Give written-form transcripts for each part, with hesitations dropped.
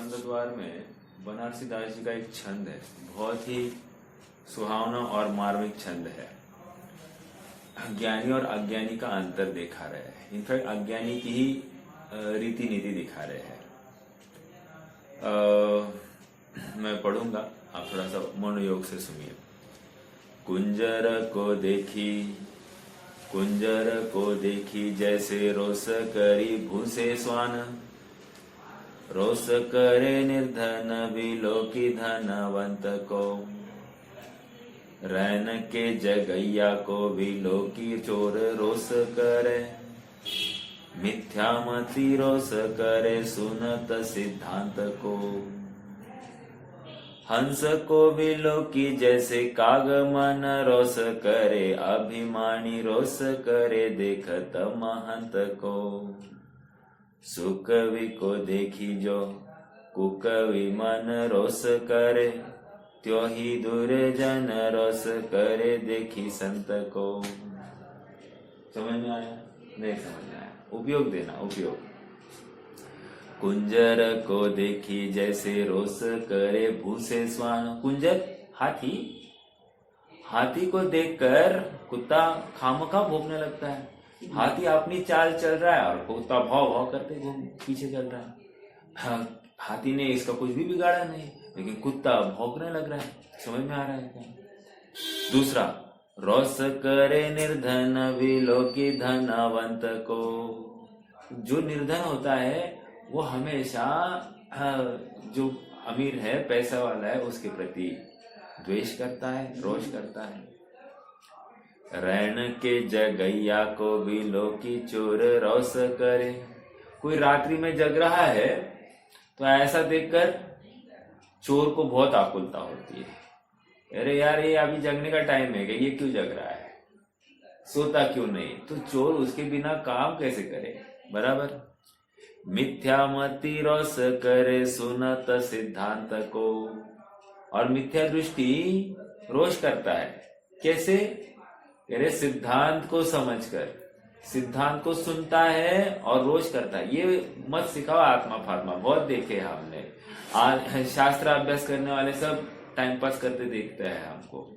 बंद द्वार में बनारसी दास जी का एक छंद है, बहुत ही सुहावना और मार्मिक छंद है। ज्ञानी और अज्ञानी का अंतर दिखा रहे हैं, इनफैक्ट अज्ञानी की ही रीति नीति दिखा रहे हैं। मैं पढ़ूंगा, आप थोड़ा सा मनोयोग से सुनिए। कुंजर को देखी जैसे रोस करी भूसे स्वान, रोस करे निर्धन विलोकी धनवंत को, रैन के जगैया को विलोकी चोर रोस करे, मिथ्यामती रोस करे सुनत सिद्धांत को, हंस को विलोकी जैसे काग मन रोस करे, अभिमानी रोस करे देखत महंत को, सुकवि को देखी जो कुकवि मन रोस करे, त्यो ही दुर्जन रोस करे देखी संत को। समझ में आया? नहीं समझ में आया? उपयोग देना, उपयोग। कुंजर को देखी जैसे रोस करे भूसे स्वान। कुंजर हाथी, हाथी को देखकर कुत्ता खामखा भौंकने लगता है। हाथी अपनी चाल चल रहा है और कुत्ता भाव भाव करते पीछे चल रहा है। हाथी ने इसका कुछ भी बिगाड़ा नहीं, लेकिन कुत्ता भौंकने लग रहा है। समझ में आ रहा है क्या? दूसरा, रोस करे निर्धन विलोकी धनवंत को। जो निर्धन होता है वो हमेशा जो अमीर है, पैसा वाला है, उसके प्रति द्वेष करता है, रोष करता है। रैन के जगैया को विलोकी चोर रोस करे। कोई रात्रि में जग रहा है तो ऐसा देखकर चोर को बहुत आकुलता होती है। अरे यार, ये अभी जगने का टाइम है, ये क्यों जग रहा है, सोता क्यों नहीं? तो चोर उसके बिना काम कैसे करे? बराबर। मिथ्यामति रोस करे सुनत सिद्धांत को। और मिथ्या दृष्टि रोष करता है। कैसे? अरे सिद्धांत को समझकर, सिद्धांत को सुनता है और रोष करता है। ये मत सिखाओ आत्मा फात्मा, बहुत देखे हमने। शास्त्र अभ्यास करने वाले सब टाइम पास करते देखते हैं हमको।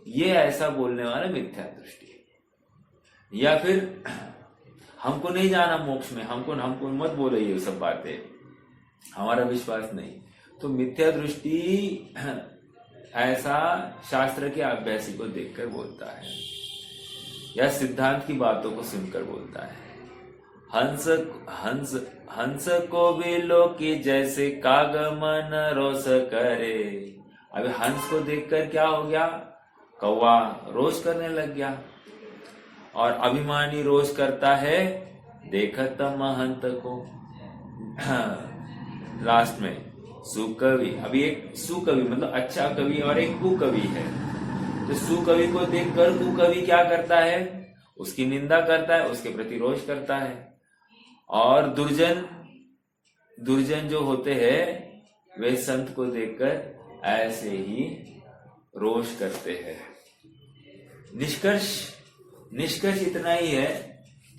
ये ऐसा बोलने वाला मिथ्या दृष्टि है। या फिर हमको नहीं जाना मोक्ष में, हमको मत बोलो ये सब बातें, हमारा विश्वास नहीं। तो मिथ्या दृष्टि ऐसा शास्त्र के अभ्यासी को देखकर बोलता है या सिद्धांत की बातों को सुनकर बोलता है। हंस को विलोकी जैसे काग मन रोस करे। अभी हंस को देखकर क्या हो गया? कौवा रोष करने लग गया। और अभिमानी रोष करता है देखत महंत को। लास्ट में सुकवि, अभी एक सुकवि मतलब अच्छा कवि और एक कुकवि है। तो सुकवि को देखकर कुकवि क्या करता है? उसकी निंदा करता है, उसके प्रति रोष करता है। और दुर्जन जो होते हैं वे संत को देखकर ऐसे ही रोष करते हैं। निष्कर्ष इतना ही है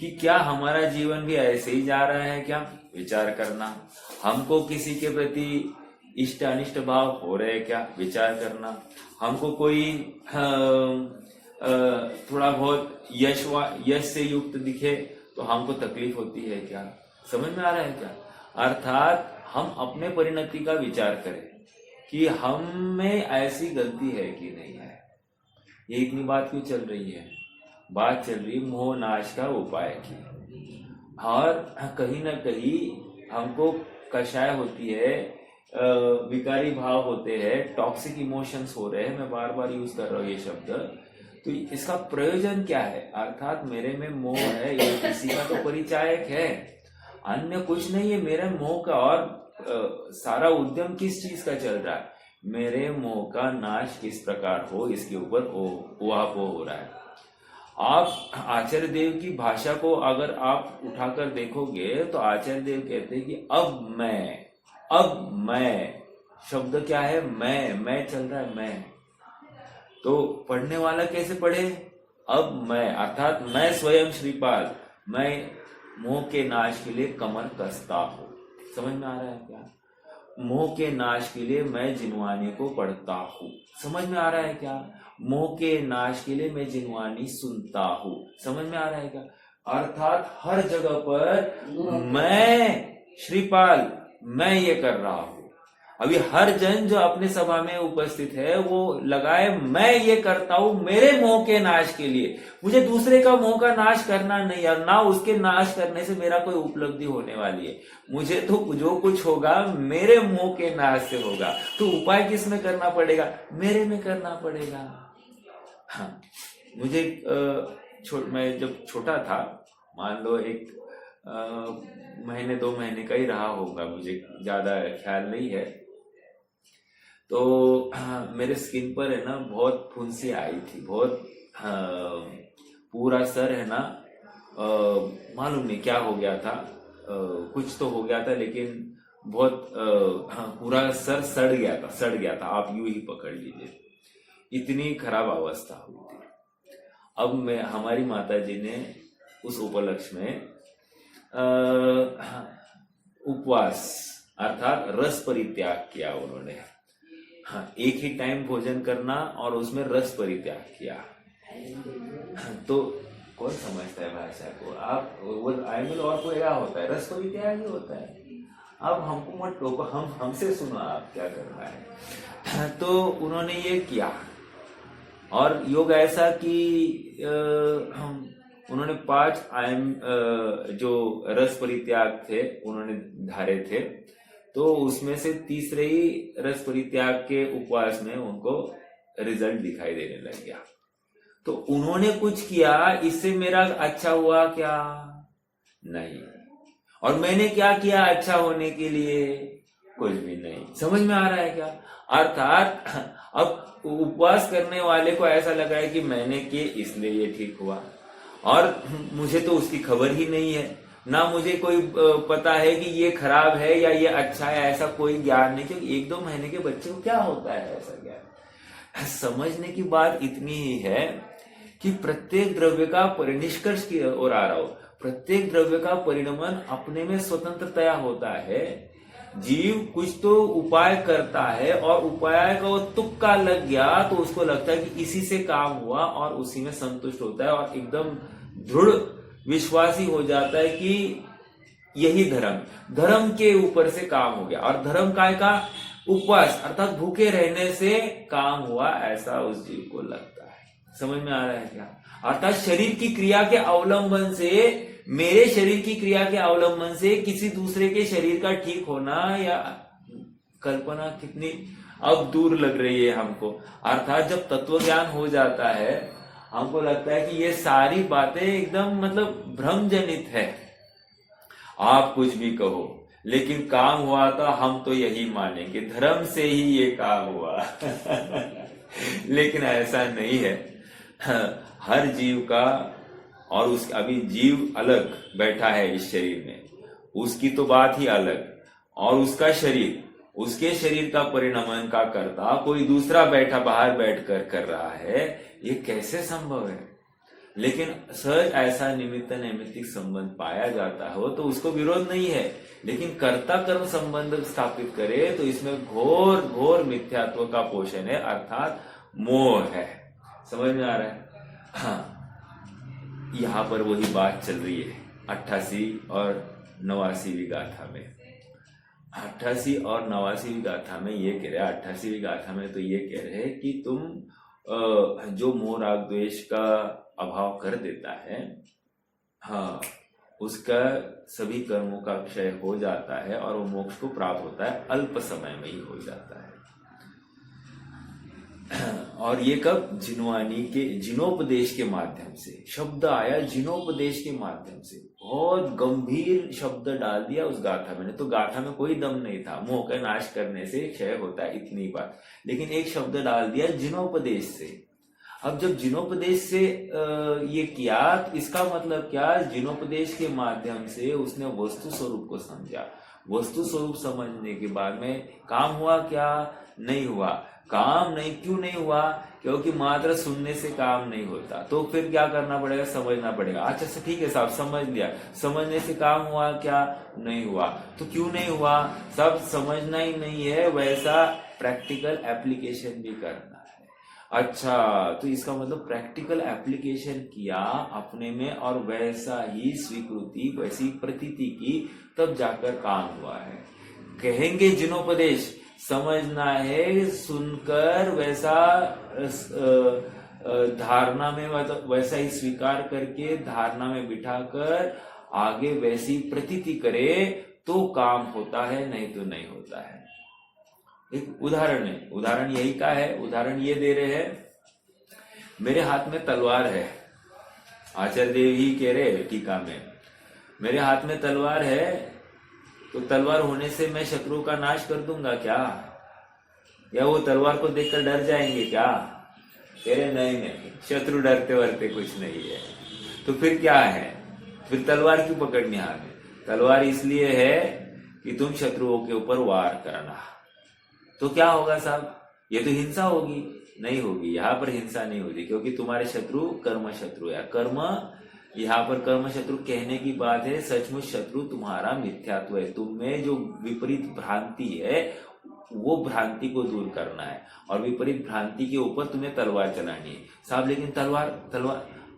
कि क्या हमारा जीवन भी ऐसे ही जा रहा है क्या? विचार करना। हमको किसी के प्रति इष्ट अनिष्ट भाव हो रहे क्या? विचार करना। हमको कोई थोड़ा बहुत यश से युक्त दिखे तो हमको तकलीफ होती है क्या? समझ में आ रहा है क्या? अर्थात हम अपने परिणति का विचार करें कि हम में ऐसी गलती है कि नहीं है। ये इतनी बात क्यों चल रही है? बात चल रही मोह नाश का उपाय की। और कहीं ना कहीं हमको कषाय होती है, विकारी भाव होते हैं, टॉक्सिक इमोशंस हो रहे हैं। मैं बार बार यूज कर रहा हूँ ये शब्द। तो इसका प्रयोजन क्या है? अर्थात मेरे में मोह है, ये किसी का तो परिचायक है, अन्य कुछ नहीं है। मेरे मोह का और सारा उद्यम किस चीज का चल रहा है? मेरे मोह का नाश किस प्रकार हो, इसके ऊपर ऊहापोह हो रहा है। आप आचार्य देव की भाषा को अगर आप उठाकर देखोगे तो आचार्य देव कहते हैं कि अब मैं शब्द क्या है? मैं चल रहा है, मैं। तो पढ़ने वाला कैसे पढ़े? अब मैं, अर्थात मैं स्वयं श्रीपाद, मैं मोह के नाश के लिए कमर कसता हूं। समझ में आ रहा है क्या? मोह के नाश के लिए मैं जिनवानी को पढ़ता हूँ। समझ में आ रहा है क्या? मोह के नाश के लिए मैं जिनवानी सुनता हूँ। समझ में आ रहा है क्या? अर्थात हर जगह पर मैं श्रीपाल मैं ये कर रहा हूँ। अभी हर जन जो अपने सभा में उपस्थित है वो लगाए मैं ये करता हूं मेरे मोह के नाश के लिए। मुझे दूसरे का मोह का नाश करना नहीं है, ना उसके नाश करने से मेरा कोई उपलब्धि होने वाली है। मुझे तो जो कुछ होगा मेरे मोह के नाश से होगा। तो उपाय किस में करना पड़ेगा? मेरे में करना पड़ेगा। हाँ, मुझे मैं जब छोटा था, मान लो एक महीने 2 महीने का ही रहा होगा, मुझे ज्यादा ख्याल नहीं है। तो मेरे स्किन पर है ना बहुत फुंसी आई थी, बहुत पूरा सर है ना, मालूम नहीं क्या हो गया था, कुछ तो हो गया था, लेकिन बहुत पूरा सर सड़ गया था, आप यूं ही पकड़ लीजिए, इतनी खराब अवस्था हुई थी। अब हमारी माता जी ने उस उपलक्ष्य में उपवास अर्थात रस परित्याग किया उन्होंने। हाँ, एक ही टाइम भोजन करना और उसमें रस परित्याग किया। तो कौन समझता है भाषा को? आप वो आयमल और कोई क्या होता है? रस परित्याग ही होता है। अब हमको मत टोको, हमसे सुनो आप क्या करना है। तो उन्होंने ये किया और योग ऐसा कि उन्होंने 5 जो रस परित्याग थे उन्होंने धारे थे। तो उसमें से तीसरे ही रस परित्याग के उपवास में उनको रिजल्ट दिखाई देने लग गया। तो उन्होंने कुछ किया, इससे मेरा अच्छा हुआ क्या? नहीं। और मैंने क्या किया अच्छा होने के लिए? कुछ भी नहीं। समझ में आ रहा है क्या? अर्थात अब उपवास करने वाले को ऐसा लगा है कि मैंने किए इसलिए ये ठीक हुआ, और मुझे तो उसकी खबर ही नहीं है, ना मुझे कोई पता है कि ये खराब है या ये अच्छा है, ऐसा कोई ज्ञान नहीं। क्योंकि 1-2 महीने के बच्चे को क्या होता है ऐसा ज्ञान? समझने की बात इतनी ही है कि प्रत्येक द्रव्य का निष्कर्ष की ओर आ रहा हो, प्रत्येक द्रव्य का परिणमन अपने में स्वतंत्रतया होता है। जीव कुछ तो उपाय करता है और उपाय का वो तुक्का लग गया तो उसको लगता है कि इसी से काम हुआ और उसी में संतुष्ट होता है और एकदम दृढ़ विश्वासी हो जाता है कि यही धर्म के ऊपर से काम हो गया। और धर्म काय का? उपवास अर्थात भूखे रहने से काम हुआ, ऐसा उस जीव को लगता है। समझ में आ रहा है क्या? अर्थात शरीर की क्रिया के अवलंबन से, मेरे शरीर की क्रिया के अवलंबन से किसी दूसरे के शरीर का ठीक होना या कल्पना कितनी अब दूर लग रही है हमको। अर्थात जब तत्व ज्ञान हो जाता है हमको लगता है कि ये सारी बातें एकदम मतलब भ्रम जनित है। आप कुछ भी कहो, लेकिन काम हुआ तो हम तो यही मानेंगे, धर्म से ही ये काम हुआ। लेकिन ऐसा नहीं है। हर जीव का, और उस अभी जीव अलग बैठा है इस शरीर में, उसकी तो बात ही अलग, और उसका शरीर, उसके शरीर का परिणमन का कर्ता कोई दूसरा बैठा बाहर बैठकर कर रहा है, ये कैसे संभव है? लेकिन सहज ऐसा निमित्त नैमित्तिक संबंध पाया जाता हो तो उसको विरोध नहीं है, लेकिन कर्ता कर्म संबंध स्थापित करे तो इसमें घोर घोर मिथ्यात्व का पोषण है, अर्थात मोह है। समझ में आ रहा है? हाँ, यहाँ पर वही बात चल रही है 88 और 89वीं गाथा में। 88 और 89वीं गाथा में ये कह रहे हैं, 88वीं गाथा में तो ये कह रहे हैं कि तुम जो मोह राग द्वेष का अभाव कर देता है, हाँ, उसका सभी कर्मों का क्षय हो जाता है और वो मोक्ष को प्राप्त होता है, अल्प समय में ही हो जाता है। और ये कब? जिनवानी के जिनोपदेश के माध्यम से। शब्द आया जिनोपदेश के माध्यम से, बहुत गंभीर शब्द डाल दिया उस गाथा में। तो गाथा में कोई दम नहीं था, मोह का नाश करने से क्षय होता है इतनी बात, लेकिन एक शब्द डाल दिया जिनोपदेश से। अब जब जिनोपदेश से ये किया, इसका मतलब क्या? जिनोपदेश के माध्यम से उसने वस्तु स्वरूप को समझा। वस्तु स्वरूप समझने के बाद में काम हुआ क्या? नहीं हुआ। काम नहीं, क्यों नहीं हुआ? क्योंकि मात्र सुनने से काम नहीं होता। तो फिर क्या करना पड़ेगा? समझना पड़ेगा। अच्छा से ठीक है साहब, समझ लिया, समझने से काम हुआ क्या? नहीं हुआ। तो क्यों नहीं हुआ? सब समझना ही नहीं है, वैसा प्रैक्टिकल एप्लीकेशन भी करना है। अच्छा, तो इसका मतलब प्रैक्टिकल एप्लीकेशन किया अपने में और वैसा ही स्वीकृति, वैसी प्रतीति की, तब जाकर काम हुआ है। कहेंगे जिनोपदेश, समझना है, सुनकर वैसा धारणा में, मतलब वैसा ही स्वीकार करके धारणा में बिठाकर आगे वैसी प्रतीति करे तो काम होता है, नहीं तो नहीं होता है। एक उदाहरण है, उदाहरण यही का है। उदाहरण ये दे रहे हैं, मेरे हाथ में तलवार है। आचार्य देव ही कह रहे टीका में, मेरे हाथ में तलवार है, तो तलवार होने से मैं शत्रु का नाश कर दूंगा क्या? या वो तलवार को देखकर डर जाएंगे क्या? कह रहे नहीं नहीं, शत्रु डरते वरते कुछ नहीं है। तो फिर क्या है? फिर तलवार क्यों पकड़नी हाथ में? तलवार इसलिए है कि तुम शत्रुओं के ऊपर वार करना। तो क्या होगा साहब? ये तो हिंसा होगी। नहीं होगी, यहाँ पर हिंसा नहीं होगी, क्योंकि तुम्हारे शत्रु कर्म शत्रु है। कर्म, यहाँ पर कर्म शत्रु कहने की बात है, सचमुच शत्रु तुम्हारा मिथ्यात्व है। तुम में जो विपरीत भ्रांति है, वो भ्रांति को दूर करना है, और विपरीत भ्रांति के ऊपर तुम्हें तलवार चलानी है साहब। लेकिन तलवार,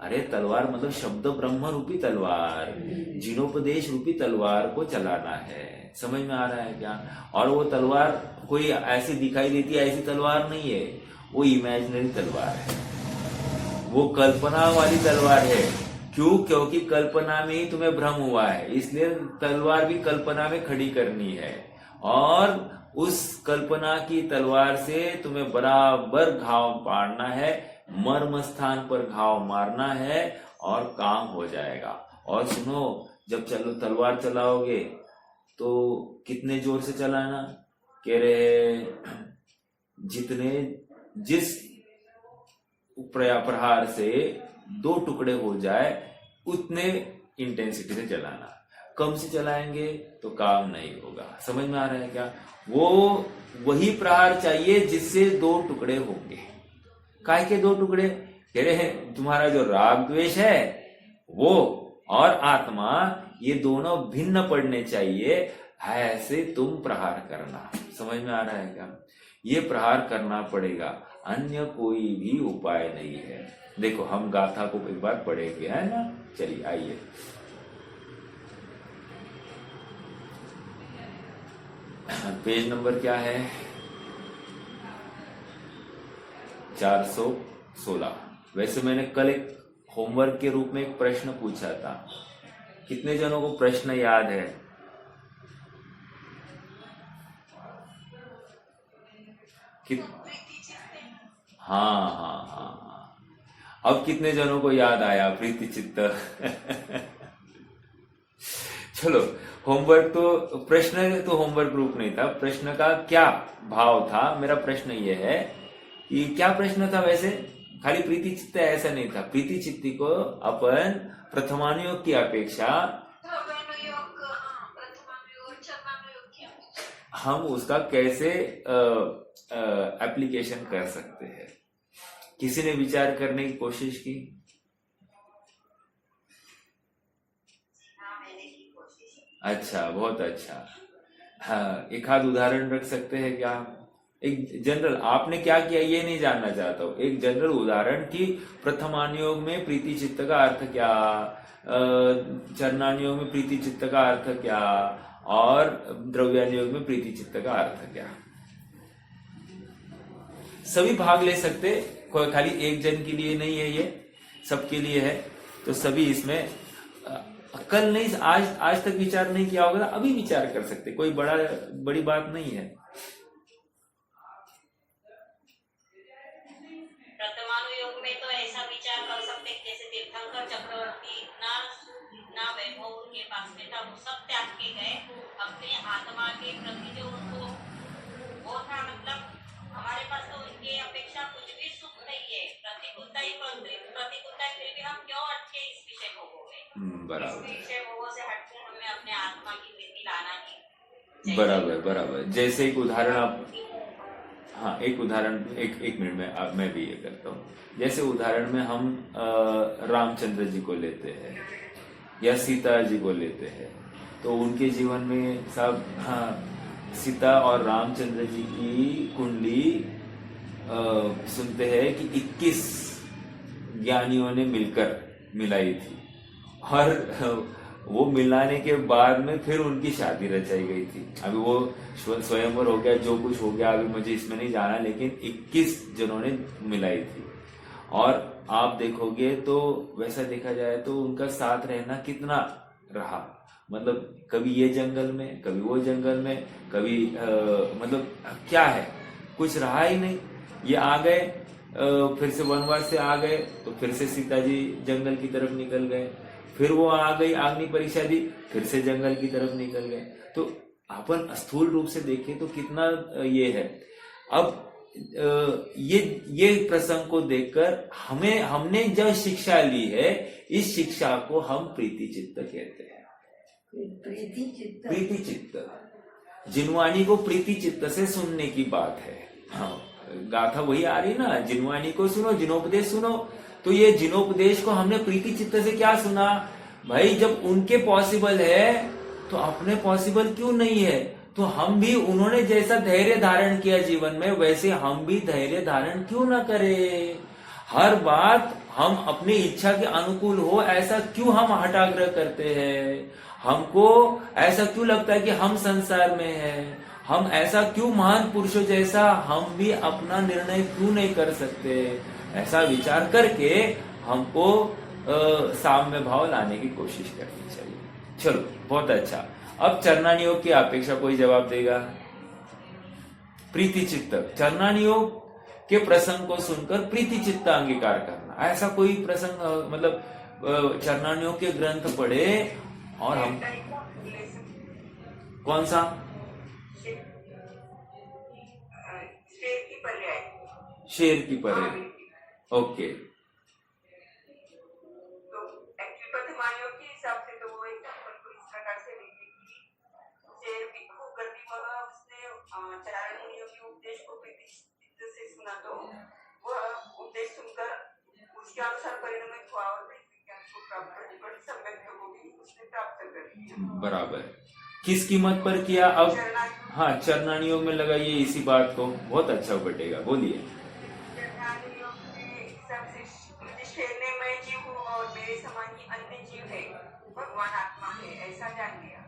अरे तलवार मतलब शब्द ब्रह्म रूपी तलवार, जिनोपदेश रूपी तलवार को चलाना है। समझ में आ रहा है क्या? और वो तलवार कोई ऐसी दिखाई देती है, ऐसी तलवार नहीं है, वो इमेजिनरी तलवार है, वो कल्पना वाली तलवार है। क्यों? क्योंकि कल्पना में ही तुम्हें भ्रम हुआ है, इसलिए तलवार भी कल्पना में खड़ी करनी है, और उस कल्पना की तलवार से तुम्हें बराबर घाव पाड़ना है, मर्म स्थान पर घाव मारना है, और काम हो जाएगा। और सुनो, जब चलो तलवार चलाओगे तो कितने जोर से चलाना? कह रहे जिस प्रहार से 2 टुकड़े हो जाए उतने इंटेंसिटी से चलाना। कम से चलाएंगे तो काम नहीं होगा। समझ में आ रहा है क्या? वो वही प्रहार चाहिए जिससे 2 टुकड़े होंगे। काय के 2 टुकड़े? कह रहे हैं तुम्हारा जो राग द्वेष है वो और आत्मा, ये दोनों भिन्न पड़ने चाहिए, ऐसे तुम प्रहार करना। समझ में आ रहा है क्या? ये प्रहार करना पड़ेगा, अन्य कोई भी उपाय नहीं है। देखो हम गाथा को एक बार पढ़ेंगे, है ना? चलिए आइए, पेज नंबर क्या है? 416। वैसे मैंने कल एक होमवर्क के रूप में एक प्रश्न पूछा था, कितने जनों को प्रश्न याद है? हाँ हाँ हाँ हाँ, अब कितने जनों को याद आया प्रीति चित्त? चलो, होमवर्क तो, प्रश्न तो होमवर्क ग्रुप नहीं था। प्रश्न का क्या भाव था? मेरा प्रश्न ये है कि क्या प्रश्न था वैसे? खाली प्रीति चित्त ऐसा नहीं था। प्रीति चित्ती को अपन प्रथमानुयोग की अपेक्षा हम उसका कैसे एप्लीकेशन कर सकते हैं? किसी ने विचार करने की कोशिश की? अच्छा, बहुत अच्छा। हाँ, एक आध उदाहरण रख सकते हैं क्या? एक जनरल, आपने क्या किया ये नहीं जानना चाहता हूँ, एक जनरल उदाहरण कि प्रथमानुयोग में प्रीति चित्त का अर्थ क्या, चरणानुयोग में प्रीति चित्त का अर्थ क्या, और द्रव्यानुयोग में प्रीति चित्त का अर्थ क्या। सभी भाग ले सकते, कोई खाली एक जन के लिए नहीं है, ये सबके लिए है। तो सभी इसमें कल नहीं, आज तक विचार नहीं किया होगा, अभी विचार कर सकते, कोई बड़ी बात नहीं है। प्रथमानुयोग में तो ऐसा विचार कर सकते जैसे तीर्थंकर चक्रवर्ती इतना वैभव उनके पास में था, वो सब त्याग के गए अपने आत्मा के प्रति, जो उनको वो था, मतलब हमारे पास तो उनके अपेक्षा कुछ भी सुख नहीं है, प्रतिकूलता फिर भी हम क्यों अटके इस विषय को हो गए, इस विषय भोगों से हटकर हमें अपने आत्मा की वृत्ति लाना ही। बराबर। जैसे एक उदाहरण आप, हाँ, एक उदाहरण, एक मिनट में मैं भी ये करता हूँ। जैसे उदाहरण में हम रामचंद्र जी को लेते हैं या सीता जी को लेते हैं, तो उनके जीवन में सब, हाँ, सीता और रामचंद्र जी की कुंडली सुनते हैं कि 21 ज्ञानियों ने मिलकर मिलाई थी, और वो मिलाने के बाद में फिर उनकी शादी रचाई गई थी। अभी वो स्वयंवर हो गया, जो कुछ हो गया, अभी मुझे इसमें नहीं जाना, लेकिन 21 जनों ने मिलाई थी। और आप देखोगे तो वैसा देखा जाए तो उनका साथ रहना कितना रहा, मतलब कभी ये जंगल में, कभी वो जंगल में, कभी मतलब क्या है, कुछ रहा ही नहीं। ये आ गए, फिर से वनवास से आ गए, तो फिर से सीता जी जंगल की तरफ निकल गए, फिर वो आ गई, अग्नि परीक्षा दी, फिर से जंगल की तरफ निकल गए। तो अपन स्थूल रूप से देखें तो कितना ये है। अब ये प्रसंग को देखकर हमने जो शिक्षा ली है, इस शिक्षा को हम प्रीति चित्त कहते हैं। प्रीति चित्त, जिनवाणी को प्रीति चित्त से सुनने की बात है। हाँ, गाथा वही आ रही ना, जिनवाणी को सुनो, जिनोपदेश सुनो। तो ये जिनोपदेश को हमने प्रीति चित्त से क्या सुना भाई? जब उनके पॉसिबल है तो अपने पॉसिबल क्यों नहीं है? तो हम भी, उन्होंने जैसा धैर्य धारण किया जीवन में, वैसे हम भी धैर्य धारण क्यों ना करें? हर बात हम अपनी इच्छा के अनुकूल हो, ऐसा क्यों हम हठाग्रह करते हैं? हमको ऐसा क्यों लगता है कि हम संसार में हैं? हम ऐसा क्यों महान पुरुषों जैसा हम भी अपना निर्णय क्यों नहीं कर सकते? ऐसा विचार करके हमको साम्य भाव लाने की कोशिश करनी चाहिए। चलो, बहुत अच्छा। अब चरणानी योग की अपेक्षा कोई जवाब देगा? प्रीति चित्त, चरणानी योग के प्रसंग को सुनकर प्रीति चित्त अंगीकार करना, ऐसा कोई प्रसंग, मतलब चरणानी योग के ग्रंथ पढ़े और हम, कौन सा? शेर की पर्याय, ओके। तो एक्चुअली प्रथमानियों के हिसाब से तो वो एग्जाम्पल को इस प्रकार से लेंगे कि शेर भिक्षु गर्दी वह उसने चारण मुनियों के उपदेश को प्रीति चित्त से सुना, तो वह उपदेश सुनकर उसके अनुसार परिणमित हुआ और ज्ञान को प्राप्त कर, बड़ी सम्यक को भी उसने प्राप्त कर लिया। बराबर। किस कीमत पर किया? अब हाँ, चरणानी योग में लगाइए इसी बात को, बहुत अच्छा बटेगा। बोलिए। शेरने मैं जीव हूँ और मेरे समान ही अन्य जीव है, भगवान आत्मा है, ऐसा जान लिया।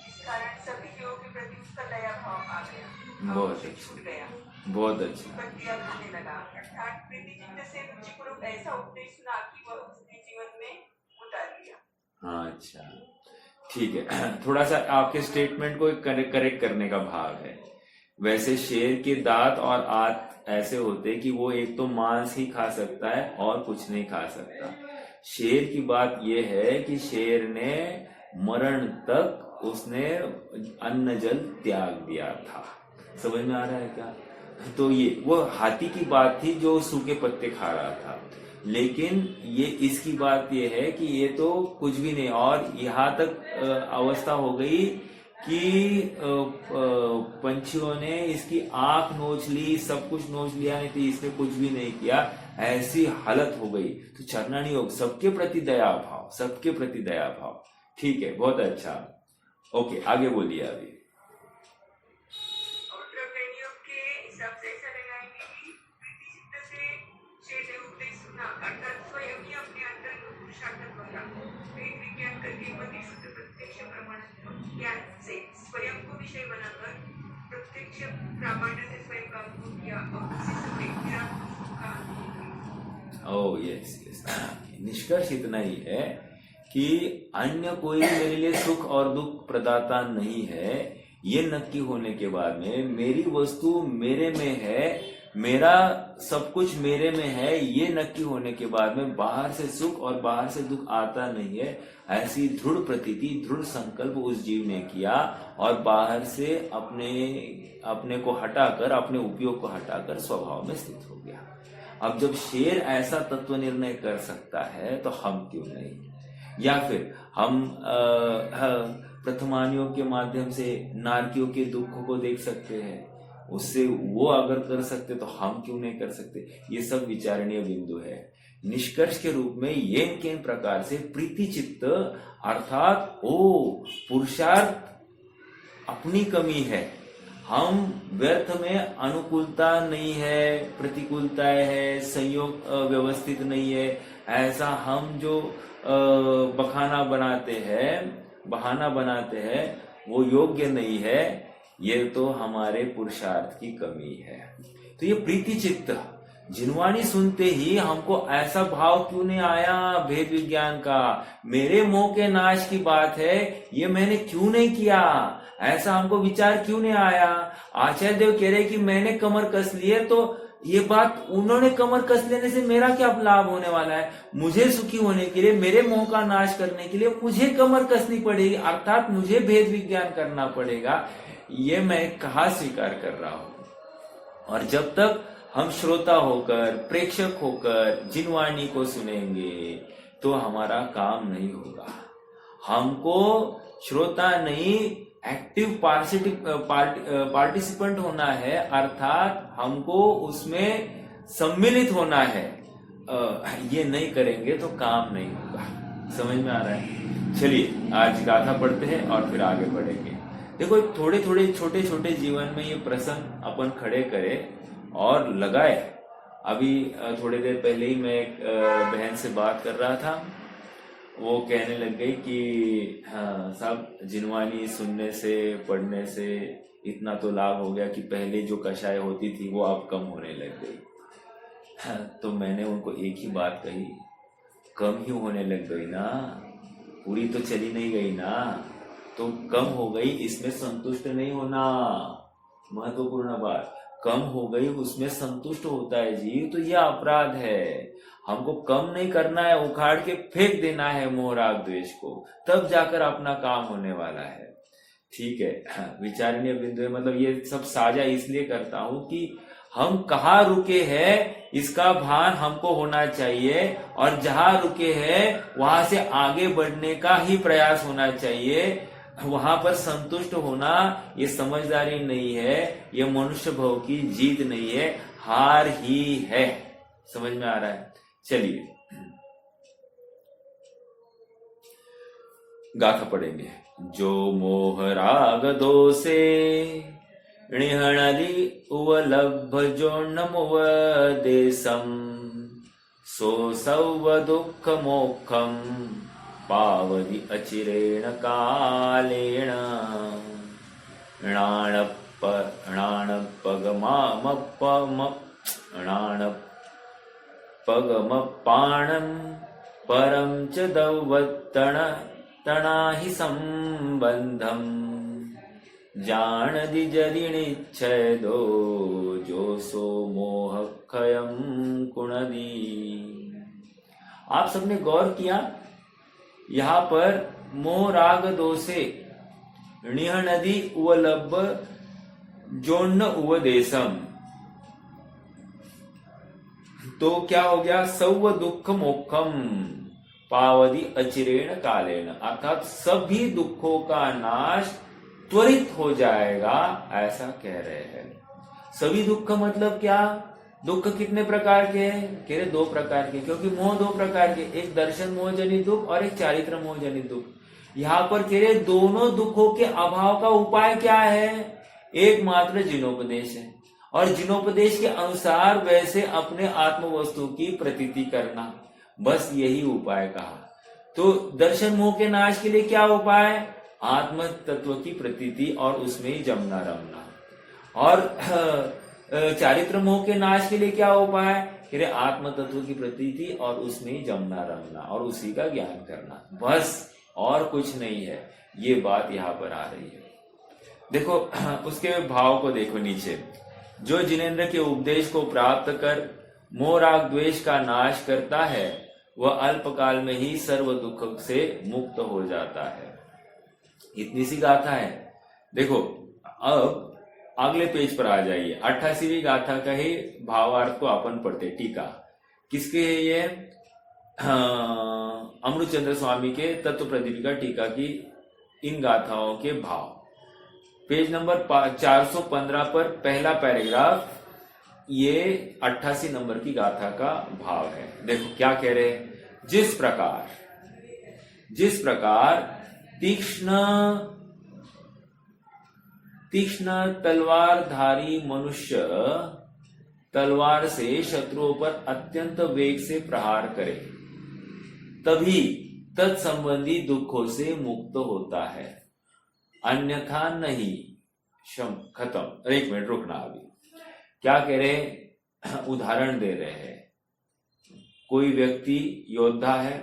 इस कारण सभी जीवों के प्रति उसका दया भाव आ गया, बहुत छूट गया, बहुत अच्छा। प्रतिक्रिया खाने लगा। अर्थात प्रीति चित्त से रुचिपूर्वक ऐसा उपदेश सुना कि वह उसने जीवन में उतार लिया। हाँ, अच्छा, ठीक है। थोड़ा सा आपके स्टेटमेंट को करेक्ट करने का भाग है। वैसे शेर के दांत और आंत ऐसे होते कि वो एक तो मांस ही खा सकता है और कुछ नहीं खा सकता। शेर की बात यह है कि शेर ने मरण तक उसने अन्न जल त्याग दिया था। समझ में आ रहा है क्या? तो ये वो हाथी की बात थी जो सूखे पत्ते खा रहा था, लेकिन ये इसकी बात ये है कि ये तो कुछ भी नहीं। और यहाँ तक अवस्था हो गई कि पंछियों ने इसकी आंख नोच ली, सब कुछ नोच लिया, नहीं तो इसने कुछ भी नहीं किया, ऐसी हालत हो गई। तो चरणानी योग सबके प्रति दया भाव, सबके प्रति दया भाव। ठीक है, बहुत अच्छा। ओके, आगे बोलिए अभी। स्वयं को विषय बनाकर प्रत्यक्ष प्रामाण्य से स्वयं का अनुभव किया और उसी समय ओह यस यस। निष्कर्ष इतना ही है कि अन्य कोई मेरे लिए सुख और दुख प्रदाता नहीं है। ये नक्की होने के बाद में मेरी वस्तु मेरे में है, मेरा सब कुछ मेरे में है, ये नक्की होने के बाद में बाहर से सुख और बाहर से दुख आता नहीं है। ऐसी दृढ़ प्रतीति, दृढ़ संकल्प उस जीव ने किया और बाहर से अपने को हटाकर, अपने उपयोग को हटाकर स्वभाव में स्थित हो गया। अब जब शेर ऐसा तत्व निर्णय कर सकता है तो हम क्यों नहीं? या फिर हम प्रथमानियों के माध्यम से नारकियों के दुख को देख सकते हैं, उससे वो अगर कर सकते तो हम क्यों नहीं कर सकते? ये सब विचारणीय बिंदु है। निष्कर्ष के रूप में ये किन प्रकार से प्रीति चित्त अर्थात पुरुषार्थ अपनी कमी है, हम व्यर्थ में अनुकूलता नहीं है, प्रतिकूलताएं है, संयोग व्यवस्थित नहीं है, ऐसा हम जो बहाना बनाते हैं वो योग्य नहीं है, ये तो हमारे पुरुषार्थ की कमी है। तो ये प्रीति चित्त जिनवाणी सुनते ही हमको ऐसा भाव क्यों नहीं आया भेद विज्ञान का? मेरे मोह के नाश की बात है, ये मैंने क्यों नहीं किया, ऐसा हमको विचार क्यों नहीं आया? आचार्य देव कह रहे कि मैंने कमर कस ली है, तो ये बात उन्होंने कमर कस लेने से मेरा क्या लाभ होने वाला है? मुझे सुखी होने के लिए, मेरे मोह का नाश करने के लिए मुझे कमर कसनी पड़ेगी, अर्थात मुझे भेद विज्ञान करना पड़ेगा। ये मैं कहाँ स्वीकार कर रहा हूं? और जब तक हम श्रोता होकर, प्रेक्षक होकर जिनवाणी को सुनेंगे तो हमारा काम नहीं होगा। हमको श्रोता नहीं, एक्टिव पार्टिसिपेंट होना है, अर्थात हमको उसमें सम्मिलित होना है। ये नहीं करेंगे तो काम नहीं होगा। समझ में आ रहा है? चलिए आज गाथा पढ़ते हैं और फिर आगे बढ़ेंगे। देखो थोड़े थोड़े छोटे छोटे जीवन में ये प्रसंग अपन खड़े करें और लगाए। अभी थोड़ी देर पहले ही मैं एक बहन से बात कर रहा था, वो कहने लग गई कि हाँ साहब, जिनवाणी सुनने से, पढ़ने से इतना तो लाभ हो गया कि पहले जो कषाय होती थी वो अब कम होने लग गई। हाँ, तो मैंने उनको एक ही बात कही, कम ही होने लग गई ना, पूरी तो चली नहीं गई ना, तो कम हो गई इसमें संतुष्ट नहीं होना। महत्वपूर्ण बात, कम हो गई उसमें संतुष्ट होता है जीव, तो यह अपराध है। हमको कम नहीं करना है, उखाड़ के फेंक देना है मोह राग द्वेष को, तब जाकर अपना काम होने वाला है। ठीक है, विचारणीय बिंदु है। मतलब ये सब साझा इसलिए करता हूं कि हम कहाँ रुके हैं इसका भान हमको होना चाहिए, और जहां रुके हैं वहां से आगे बढ़ने का ही प्रयास होना चाहिए। वहां पर संतुष्ट होना ये समझदारी नहीं है, ये मनुष्य भाव की जीत नहीं है, हार ही है। समझ में आ रहा है? चलिए गाथा पढ़ेंगे। जो मोह राग दोषे णिहणदि उवलभ जोन्नमुव देशम सो सौव दुःख मोक्षम पावदि अचिरेण कालेण पगमपाणं परं च दौवत्तण तणाहि संबंधम जानदि जरिणिच्छेदो जोसो मोह खयं कुणदी। आप सबने गौर किया, यहाँ पर मोह राग दोषे णिह नदी उवलभ जोन्न उवदेशम, तो क्या हो गया? सौव दुख मोक्षम पावदी अचिरेण कालेन, अर्थात सभी दुखों का नाश त्वरित हो जाएगा, ऐसा कह रहे हैं। सभी दुख मतलब क्या? दुख कितने प्रकार के हैं? कह रहे 2 प्रकार के, क्योंकि मोह 2 प्रकार के, एक दर्शन मोह जनित दुख और एक चारित्र मोह जनित दुख। यहाँ पर कह रहे दोनों दुखों के अभाव का उपाय क्या है? एकमात्र जिनोपदेश है, और जिनोपदेश के अनुसार वैसे अपने आत्म वस्तु की प्रतीति करना, बस यही उपाय कहा। तो दर्शन मोह के नाश के लिए क्या उपाय? आत्म तत्व की प्रतीति और उसमें ही जमना रमना। और चारित्र मोह के नाश के लिए क्या उपाय? कि आत्म तत्व की प्रतीति और उसमें ही जमना रमना और उसी का ज्ञान करना, बस और कुछ नहीं है। ये बात यहाँ पर आ रही है। देखो उसके भाव को देखो नीचे। जो जिनेंद्र के उपदेश को प्राप्त कर मोह राग द्वेष का नाश करता है, वह अल्पकाल में ही सर्व दुख से मुक्त हो जाता है। इतनी सी गाथा है। देखो अब अगले पेज पर आ जाइए। 88वीं गाथा का ही भावार्थ को अपन पढ़ते। टीका किसके है ये? अमृतचंद्र स्वामी के तत्व प्रदीपिका टीका की इन गाथाओं के भाव। पेज नंबर 415 पर पहला पैराग्राफ, ये 88 नंबर की गाथा का भाव है। देखो क्या कह रहे हैं। जिस प्रकार तीक्ष्ण तलवारधारी मनुष्य तलवार से शत्रुओं पर अत्यंत वेग से प्रहार करे, तभी तत्संबंधी दुखों से मुक्त होता है, अन्यथा नहीं। खत्म। एक मिनट रुकना। अभी क्या कह रहे हैं, उदाहरण दे रहे हैं। कोई व्यक्ति योद्धा है,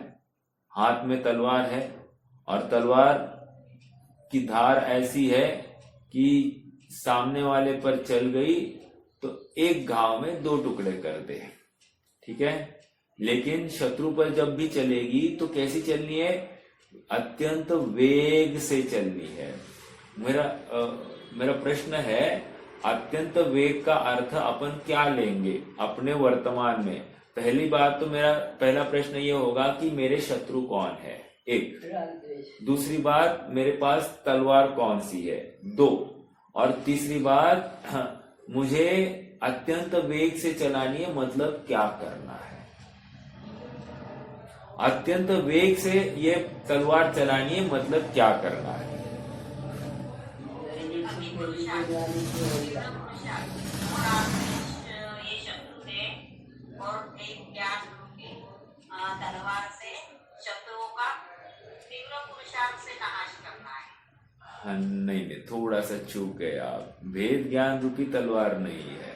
हाथ में तलवार है, और तलवार की धार ऐसी है कि सामने वाले पर चल गई तो एक घाव में 2 टुकड़े कर दे, ठीक है। लेकिन शत्रु पर जब भी चलेगी तो कैसी चलनी है, अत्यंत वेग से चलनी है। मेरा प्रश्न है, अत्यंत वेग का अर्थ अपन क्या लेंगे अपने वर्तमान में। पहली बात तो मेरा पहला प्रश्न ये होगा कि मेरे शत्रु कौन है, एक। दूसरी बात, मेरे पास तलवार कौन सी है, 2। और तीसरी बात, मुझे अत्यंत वेग से चलानी है, मतलब क्या करना है। अत्यंत वेग से ये तलवार चलानी है, मतलब क्या करना है। ये शत्रु है और एक ज्ञान रूपी तलवार से शत्रुओं का तीव्र पुरुषार्थ से नाश करना है। हाँ, नहीं, थोड़ा सा चूक गए आप। भेद ज्ञान रूपी तलवार नहीं है,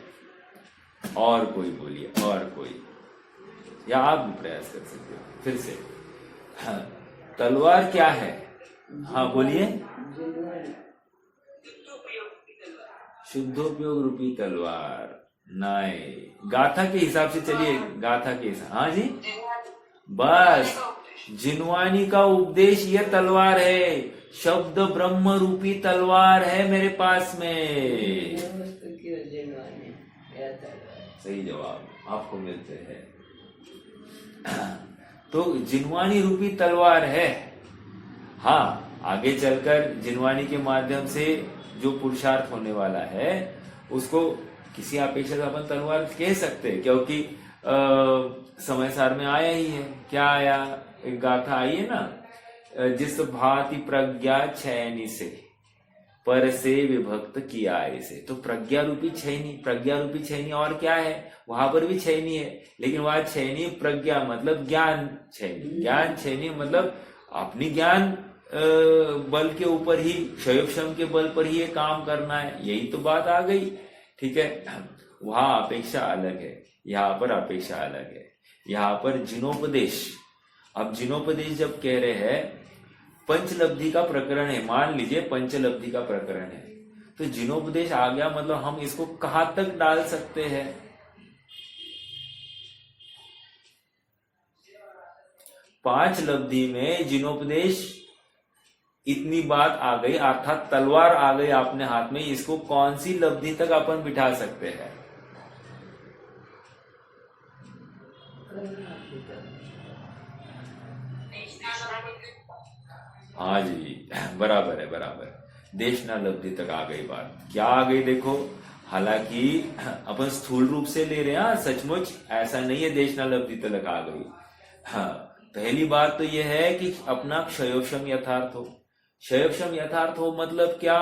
और कोई बोलिए, और कोई, या आप भी प्रयास कर सकते हो फिर से। हाँ, तलवार क्या है। हाँ बोलिए। शुद्धोपयोग रूपी तलवार नहीं। गाथा के हिसाब से चलिए, गाथा के हिसाब। हाँ जी, बस जिनवानी का उपदेश ये तलवार है, शब्द ब्रह्म रूपी तलवार है मेरे पास में। सही जवाब आपको मिलते हैं। तो जिनवानी रूपी तलवार है। हाँ, आगे चलकर जिनवानी के माध्यम से जो पुरुषार्थ होने वाला है उसको किसी अपेक्षा से अपन तलवार कह सकते हैं, क्योंकि समय सार में आया ही है। क्या आया, एक गाथा आई है ना, जिस भांति प्रज्ञा छैनी से पर से विभक्त किया ऐसे। तो प्रज्ञा रूपी छैनी और क्या है, वहां पर भी छैनी है, लेकिन वहां छैनी प्रज्ञा मतलब ज्ञान छैनी मतलब अपनी ज्ञान बल के ऊपर ही, क्षयोक्षम के बल पर ही ये काम करना है। यही तो बात आ गई, ठीक है। वहां अपेक्षा अलग है, यहाँ पर अपेक्षा अलग है। यहाँ पर जिनोपदेश, अब जिनोपदेश जब कह रहे हैं, पंचलब्धि का प्रकरण है, मान लीजिए पंचलब्धि का प्रकरण है, तो जिनोपदेश आ गया, मतलब हम इसको कहां तक डाल सकते हैं। पांच लब्धि में जिनोपदेश, इतनी बात आ गई, अर्थात तलवार आ गई आपने हाथ में, इसको कौन सी लब्धि तक अपन बिठा सकते हैं। हाँ जी, बराबर है, बराबर। देशना लब्धि तक आ गई बात। क्या आ गई देखो, हालांकि अपन स्थूल रूप से ले रहे हैं, सचमुच ऐसा नहीं है देशना लब्धि तक आ गई। हाँ, पहली बात तो यह है कि अपना क्षयोक्षम यथार्थ हो। क्षयोक्षम यथार्थ हो मतलब क्या,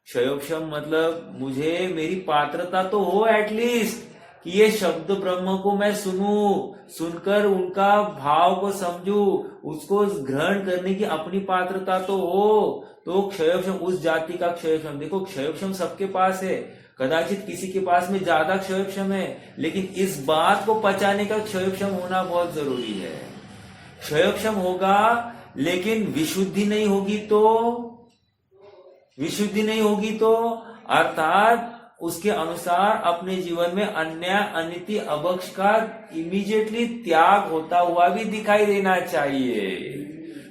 क्षयोक्षम मतलब मुझे मेरी पात्रता तो हो एटलीस्ट, कि ये शब्द ब्रह्म को मैं सुनकर उनका भाव को समझू, उसको ग्रहण करने की अपनी पात्रता तो हो। तो क्षयोक्षम, उस जाति का क्षयोक्षम। देखो क्षयोक्षम सबके पास है, कदाचित किसी के पास में ज्यादा क्षयोक्षम है, लेकिन इस बात को पचाने का क्षयोक्षम होना बहुत जरूरी है। क्षयोक्षम होगा लेकिन विशुद्धि नहीं होगी तो अर्थात उसके अनुसार अपने जीवन में अन्याय, अनिति, अभक्ष का इमीडिएटली त्याग होता हुआ भी दिखाई देना चाहिए।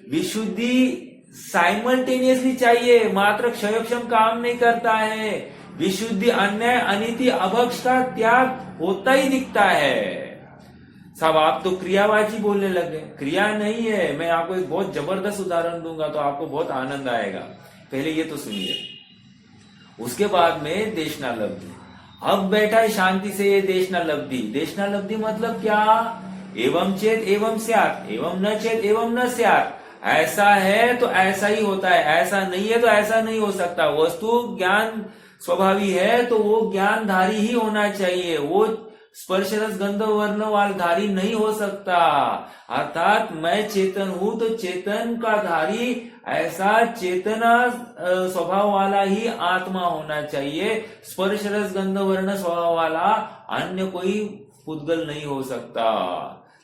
विशुद्धि साइमल्टेनियसली चाहिए, मात्र क्षयोक्षम काम नहीं करता है। विशुद्धि, अन्याय, अनिति, अभक्ष का त्याग होता ही दिखता है। सब आप तो क्रियावाची बोलने लगे, क्रिया नहीं है। मैं आपको एक बहुत जबरदस्त उदाहरण दूंगा तो आपको बहुत आनंद आएगा। पहले ये तो सुनिए। उसके बाद में देशना लब्धि। अब बैठा है शांति से ये देशना लब्धि। देशना लब्धि मतलब क्या? एवं चेत एवं स्यात्, एवं न चेत एवं न स्यात्। ऐसा है तो ऐसा ही होता है, ऐसा नहीं है तो ऐसा नहीं हो सकता। वस्तु ज्ञान स्वभावी है तो वो ज्ञानधारी ही होना चाहिए, वो स्पर्श रस गंध वर्ण वाला धारी नहीं हो सकता। अर्थात मैं चेतन हूं तो चेतन का धारी ऐसा चेतना स्वभाव वाला ही आत्मा होना चाहिए। स्पर्श रस गंध वर्ण स्वभाव वाला अन्य कोई पुद्गल नहीं हो सकता।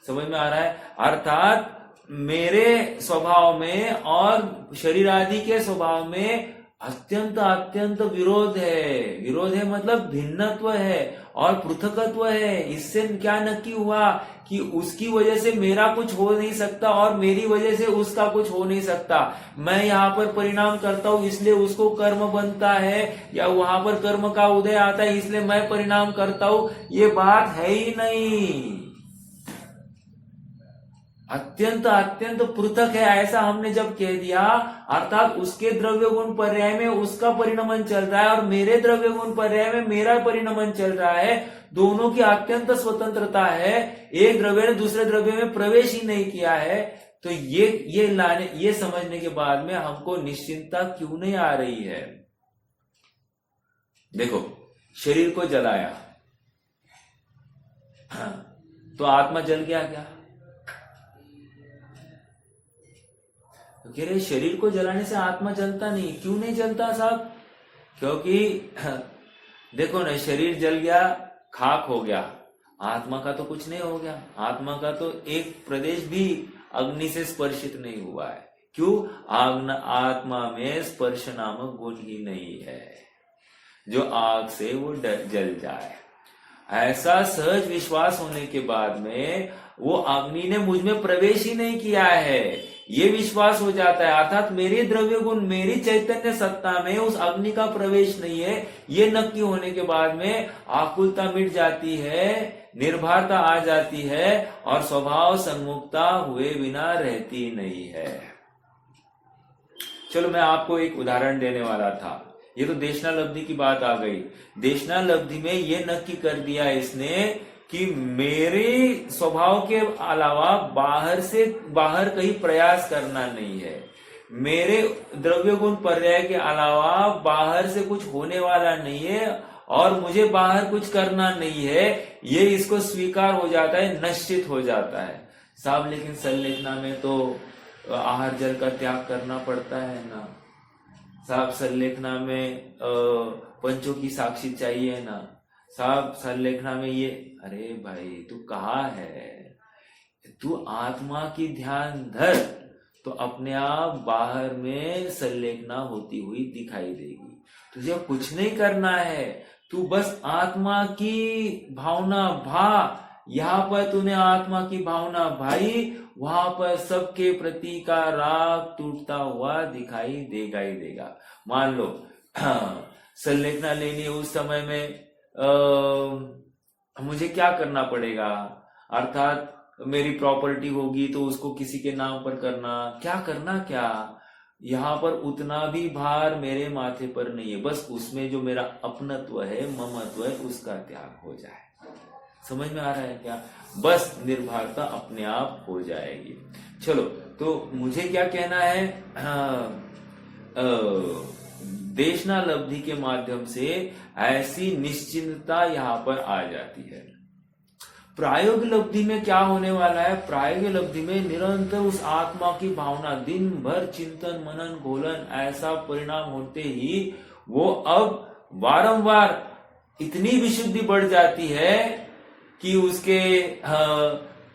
समझ में आ रहा है? अर्थात मेरे स्वभाव में और शरीर आदि के स्वभाव में अत्यंत अत्यंत विरोध है। विरोध है मतलब भिन्नत्व है और पृथकत्व है। इससे क्या नक्की हुआ कि उसकी वजह से मेरा कुछ हो नहीं सकता और मेरी वजह से उसका कुछ हो नहीं सकता। मैं यहाँ पर परिणाम करता हूं इसलिए उसको कर्म बनता है, या वहां पर कर्म का उदय आता है इसलिए मैं परिणाम करता हूं, ये बात है ही नहीं। अत्यंत अत्यंत पृथक है ऐसा हमने जब कह दिया, अर्थात उसके द्रव्य गुण पर्याय में उसका परिणमन चल रहा है और मेरे द्रव्य गुण पर्याय में मेरा परिणमन चल रहा है। दोनों की अत्यंत स्वतंत्रता है, एक द्रव्य ने दूसरे द्रव्य में प्रवेश ही नहीं किया है। तो ये समझने के बाद में हमको निश्चिंतता क्यों नहीं आ रही है? देखो, शरीर को जलाया, तो आत्मा जल गया क्या? तो कह रहे शरीर को जलाने से आत्मा जलता नहीं। क्यों नहीं जलता साहब? क्योंकि देखो ना, शरीर जल गया, खाक हो गया, आत्मा का तो कुछ नहीं हो गया। आत्मा का तो एक प्रदेश भी अग्नि से स्पर्शित नहीं हुआ है। क्यों? आत्मा में स्पर्श नामक गुण ही नहीं है जो आग से वो जल जाए। ऐसा सहज विश्वास होने के बाद में वो अग्नि ने मुझ में प्रवेश ही नहीं किया है, ये विश्वास हो जाता है। अर्थात मेरे द्रव्य गुण, मेरी चैतन्य सत्ता में उस अग्नि का प्रवेश नहीं है, ये नक्की होने के बाद में आकुलता मिट जाती है, निर्भरता आ जाती है और स्वभाव सन्मुखता हुए बिना रहती नहीं है। चलो मैं आपको एक उदाहरण देने वाला था। ये तो देशना लब्धि की बात आ गई। देशना लब्धि में ये नक्की कर दिया इसने कि मेरे स्वभाव के अलावा बाहर कहीं प्रयास करना नहीं है। मेरे द्रव्य गुण पर्याय के अलावा बाहर से कुछ होने वाला नहीं है और मुझे बाहर कुछ करना नहीं है, ये इसको स्वीकार हो जाता है, निश्चित हो जाता है। साहब लेकिन संलेखना में तो आहार जल का त्याग करना पड़ता है ना साहब, संलेखना में पंचों की साक्षी चाहिए ना साहब, संलेखना में ये। अरे भाई तू कहाँ है? तू आत्मा की ध्यान धर तो अपने आप बाहर में संलेखना होती हुई दिखाई देगी। तुझे कुछ नहीं करना है, तू बस आत्मा की भावना भा। यहाँ पर तूने आत्मा की भावना भाई, वहां पर सबके प्रति का राग टूटता हुआ दिखाई देगा ही देगा। मान लो संलेखना लेनी है, उस समय में मुझे क्या करना पड़ेगा? अर्थात मेरी प्रॉपर्टी होगी तो उसको किसी के नाम पर करना क्या? यहाँ पर उतना भी भार मेरे माथे पर नहीं है, बस उसमें जो मेरा अपनत्व है, ममत्व है, उसका त्याग हो जाए। समझ में आ रहा है क्या? बस निर्भरता अपने आप हो जाएगी। चलो, तो मुझे क्या कहना है? देशना लब्धि के माध्यम से ऐसी निश्चिंतता यहाँ पर आ जाती है। प्रायोगिक लब्धि में क्या होने वाला है? प्रायोगिक लब्धि में निरंतर उस आत्मा की भावना, दिन भर चिंतन मनन घोलन, ऐसा परिणाम होते ही वो अब वारंवार इतनी विशुद्धि बढ़ जाती है कि उसके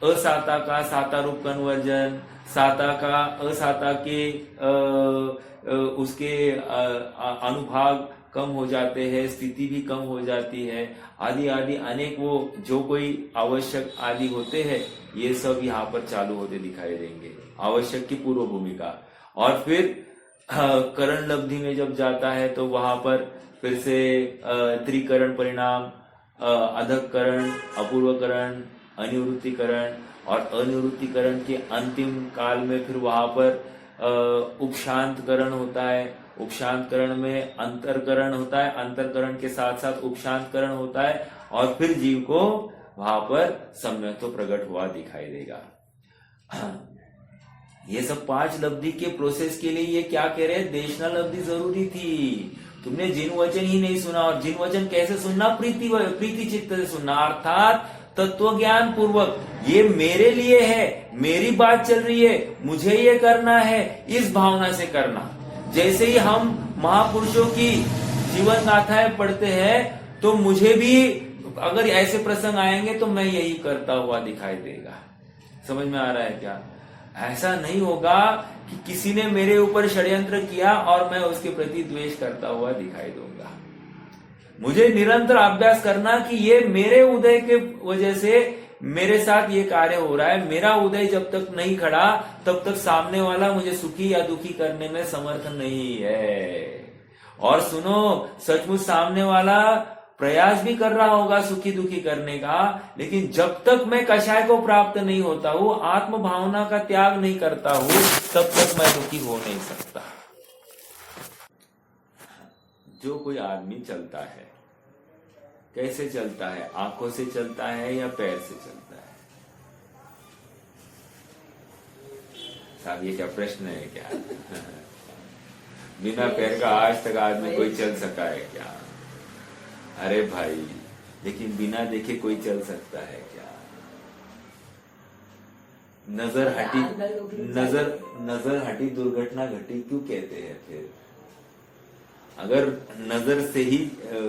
असाता का साता रूप कन्वर्जन, साता का असाता के उसके अनुभाग कम हो जाते हैं, स्थिति भी कम हो जाती है, आदि आदि अनेक वो जो कोई आवश्यक आदि होते हैं, ये सब यहाँ पर चालू होते दिखाई देंगे। आवश्यक की पूर्व भूमिका। और फिर करण लब्धि में जब जाता है तो वहां पर फिर से त्रिकरण परिणाम, अधकरण, अपूर्वकरण, अनिवृत्तिकरण और अनिवृत्तिकरण के अंतिम काल में फिर वहां पर उपशांतकरण होता है। उपशांतकरण में अंतरकरण होता है, अंतरकरण के साथ साथ उपशांतकरण होता है, और फिर जीव को वहां पर सम्यक तो प्रकट हुआ दिखाई देगा। ये सब 5 लब्धि के प्रोसेस के लिए ये क्या कह रहे हैं, देशना लब्धि जरूरी थी। तुमने जिन वचन ही नहीं सुना, और जिन वचन कैसे सुनना, प्रीति चित्त से सुनना, अर्थात तत्व ज्ञान पूर्वक। ये मेरे लिए है, मेरी बात चल रही है, मुझे ये करना है, इस भावना से करना। जैसे ही हम महापुरुषों की जीवन गाथाएं पढ़ते हैं तो मुझे भी अगर ऐसे प्रसंग आएंगे तो मैं यही करता हुआ दिखाई देगा। समझ में आ रहा है क्या? ऐसा नहीं होगा कि किसी ने मेरे ऊपर षड्यंत्र किया और मैं उसके प्रति द्वेष करता हुआ दिखाई दूंगा। मुझे निरंतर अभ्यास करना कि ये मेरे उदय के वजह से मेरे साथ ये कार्य हो रहा है। मेरा उदय जब तक नहीं खड़ा तब तक सामने वाला मुझे सुखी या दुखी करने में समर्थ नहीं है। और सुनो, सचमुच सामने वाला प्रयास भी कर रहा होगा सुखी दुखी करने का, लेकिन जब तक मैं कषाय को प्राप्त नहीं होता हूं, आत्म भावना का त्याग नहीं करता हूं, तब तक मैं दुखी हो नहीं सकता। जो कोई आदमी चलता है, कैसे चलता है? आंखों से चलता है या पैर से चलता है? साहब ये क्या प्रश्न है क्या? बिना पैर का आज तक आदमी कोई चल सका है क्या? अरे भाई, लेकिन बिना देखे कोई चल सकता है क्या? नजर हटी दुर्घटना घटी क्यों कहते हैं फिर? अगर नजर से ही,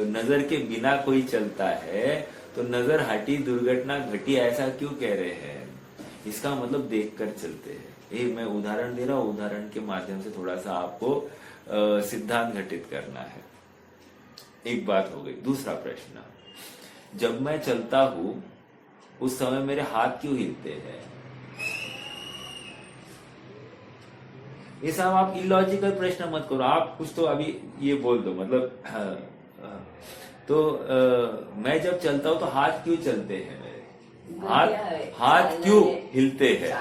नजर के बिना कोई चलता है तो नजर हटी दुर्घटना घटी ऐसा क्यों कह रहे हैं? इसका मतलब देखकर चलते हैं। ये मैं उदाहरण दे रहा हूं, उदाहरण के माध्यम से थोड़ा सा आपको सिद्धांत घटित करना है। एक बात हो गई। दूसरा प्रश्न, जब मैं चलता हूं उस समय मेरे हाथ क्यों हिलते हैं? ये सब आप इलॉजिकल प्रश्न मत करो, आप कुछ तो अभी ये बोल दो, मतलब मैं जब चलता हूं तो हाथ क्यों चलते हैं मेरे? हाथ क्यों हिलते हैं?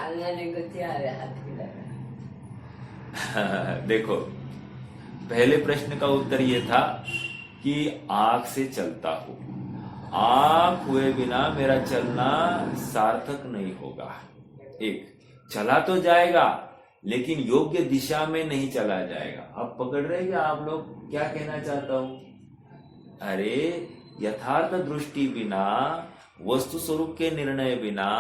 देखो, पहले प्रश्न का उत्तर ये था कि आंख से चलता हूं। आंख हुए बिना मेरा चलना सार्थक नहीं होगा। एक, चला तो जाएगा लेकिन योग्य दिशा में नहीं चला जाएगा। अब पकड़ रहे क्या आप लोग क्या कहना चाहता हूं? अरे, यथार्थ दृष्टि बिना, वस्तु स्वरूप के निर्णय बिना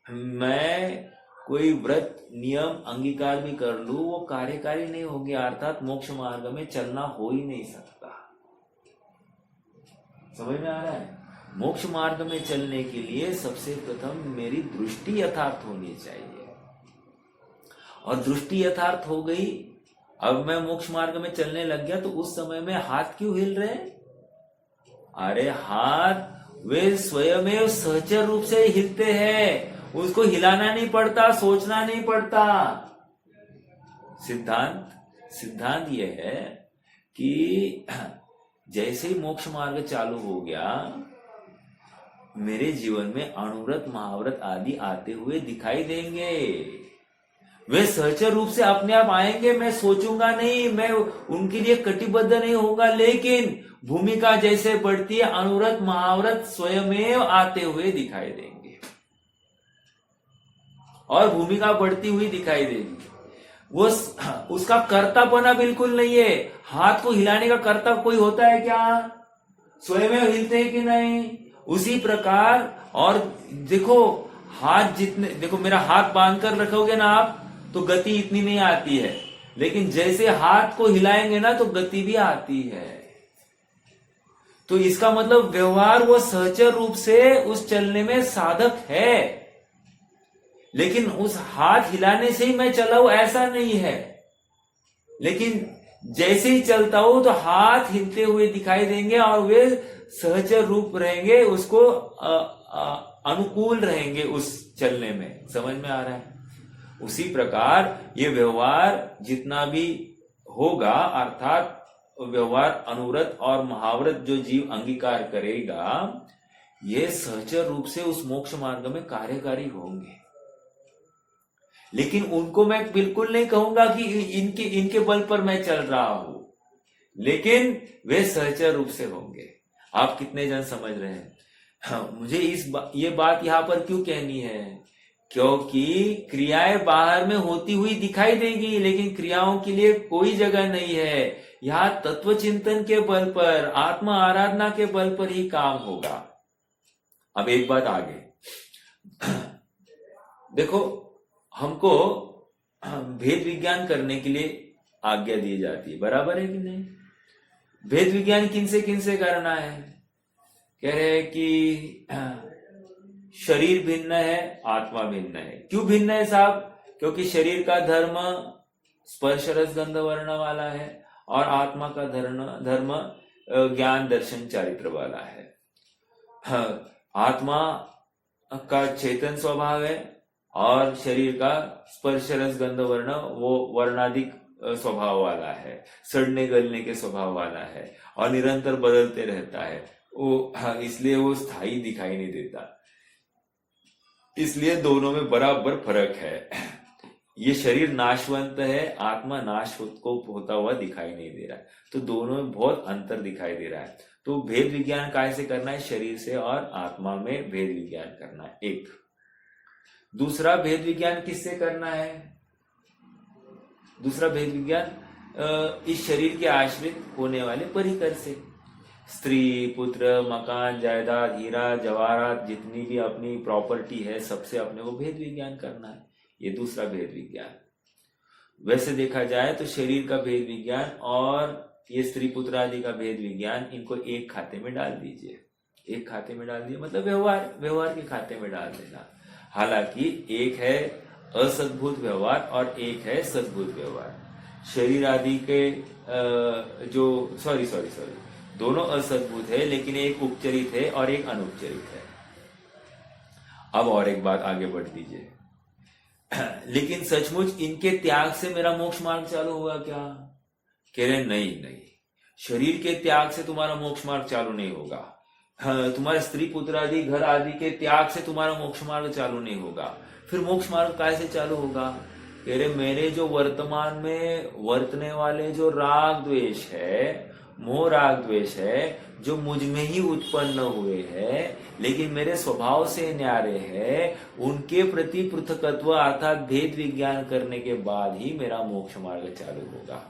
मैं कोई व्रत नियम अंगीकार भी कर लूं, वो कार्यकारी नहीं होगी, अर्थात मोक्ष मार्ग में चलना हो ही नहीं सकता। समझ में आ रहा है? मोक्ष मार्ग में चलने के लिए सबसे प्रथम मेरी दृष्टि यथार्थ होनी चाहिए, और दृष्टि यथार्थ हो गई, अब मैं मोक्ष मार्ग में चलने लग गया, तो उस समय में हाथ क्यों हिल रहे? अरे हाथ वे स्वयं सहचर रूप से हिलते हैं, उसको हिलाना नहीं पड़ता, सोचना नहीं पड़ता। सिद्धांत यह है कि जैसे ही मोक्ष मार्ग चालू हो गया, मेरे जीवन में अणुव्रत महाव्रत आदि आते हुए दिखाई देंगे। वे सहचर रूप से अपने आप आएंगे, मैं सोचूंगा नहीं, मैं उनके लिए कटिबद्ध नहीं होगा, लेकिन भूमिका जैसे बढ़ती है, अणुव्रत महाव्रत स्वयमेव आते हुए दिखाई देंगे और भूमिका बढ़ती हुई दिखाई देगी। वो उसका कर्तापना बिल्कुल नहीं है। हाथ को हिलाने का कर्ता कोई होता है क्या? स्वयं हिलते हैं कि नहीं? उसी प्रकार, और देखो हाथ जितने, देखो मेरा हाथ बांध कर रखोगे ना आप, तो गति इतनी नहीं आती है, लेकिन जैसे हाथ को हिलाएंगे ना तो गति भी आती है। तो इसका मतलब व्यवहार वो सहचर रूप से उस चलने में साधक है, लेकिन उस हाथ हिलाने से ही मैं चला हूं ऐसा नहीं है। लेकिन जैसे ही चलता हूं तो हाथ हिलते हुए दिखाई देंगे और वे सहचर रूप रहेंगे, उसको अनुकूल रहेंगे उस चलने में। समझ में आ रहा है? उसी प्रकार ये व्यवहार जितना भी होगा, अर्थात व्यवहार अनुव्रत और महाव्रत जो जीव अंगीकार करेगा, ये सहचर रूप से उस मोक्ष मार्ग में कार्यकारी होंगे। लेकिन उनको मैं बिल्कुल नहीं कहूंगा कि इनके इनके बल पर मैं चल रहा हूं, लेकिन वे सहचर रूप से होंगे। आप कितने जन समझ रहे हैं? हाँ, मुझे ये बात यहां पर क्यों कहनी है? क्योंकि क्रियाएं बाहर में होती हुई दिखाई देगी, लेकिन क्रियाओं के लिए कोई जगह नहीं है। यहाँ तत्व चिंतन के बल पर, आत्मा आराधना के बल पर ही काम होगा। अब एक बात आगे देखो, हमको भेद विज्ञान करने के लिए आज्ञा दी जाती है, बराबर है कि नहीं? भेद विज्ञान किनसे करना है? कह रहे हैं कि शरीर भिन्न है, आत्मा भिन्न है। क्यों भिन्न है साहब? क्योंकि शरीर का धर्म स्पर्श रस गंध वर्ण वाला है और आत्मा का धर्म ज्ञान दर्शन चारित्र वाला है। आत्मा का चेतन स्वभाव है और शरीर का स्पर्श रस गंध वर्ण वो वर्णाधिक स्वभाव वाला है, सड़ने गलने के स्वभाव वाला है और निरंतर बदलते रहता है। वो इसलिए वो स्थायी दिखाई नहीं देता, इसलिए दोनों में बराबर फर्क है। ये शरीर नाशवंत है, आत्मा नाश को होता हुआ दिखाई नहीं दे रहा है, तो दोनों में बहुत अंतर दिखाई दे रहा है। तो भेद विज्ञान कैसे करना है? शरीर से और आत्मा में भेद विज्ञान करना है, एक। दूसरा भेद विज्ञान किससे करना है? दूसरा भेद विज्ञान इस शरीर के आश्रित होने वाले परिकर से। स्त्री, पुत्र, मकान, जायदाद, हीरा जवाहरात, जितनी भी अपनी प्रॉपर्टी है, सबसे अपने को भेद विज्ञान करना है। ये दूसरा भेद विज्ञान। वैसे देखा जाए तो शरीर का भेद विज्ञान और ये स्त्री पुत्र आदि का भेद विज्ञान, इनको एक खाते में डाल दीजिए। एक खाते में डाल दिए मतलब व्यवहार के खाते में डाल देना। हालांकि एक है असद्भुत व्यवहार और एक है सद्भुत व्यवहार। शरीर आदि के जो सॉरी दोनों असद्भुत है, लेकिन एक उपचरित है और एक अनुपचरित है। अब और एक बात आगे बढ़ दीजिए। लेकिन सचमुच इनके त्याग से मेरा मोक्ष मार्ग चालू हुआ क्या? कह रहे नहीं, शरीर के त्याग से तुम्हारा मोक्ष मार्ग चालू नहीं होगा। तुम्हारे स्त्री पुत्र आदि घर आदि के त्याग से तुम्हारा मोक्ष मार्ग चालू नहीं होगा। फिर मोक्ष मार्ग कैसे चालू होगा? कह रहे मेरे जो वर्तमान में वर्तने वाले जो राग द्वेष है, मोह राग द्वेष है, जो मुझ में ही उत्पन्न हुए हैं लेकिन मेरे स्वभाव से न्यारे हैं, उनके प्रति पृथकत्व अर्थात भेद विज्ञान करने के बाद ही मेरा मोक्ष मार्ग चालू होगा।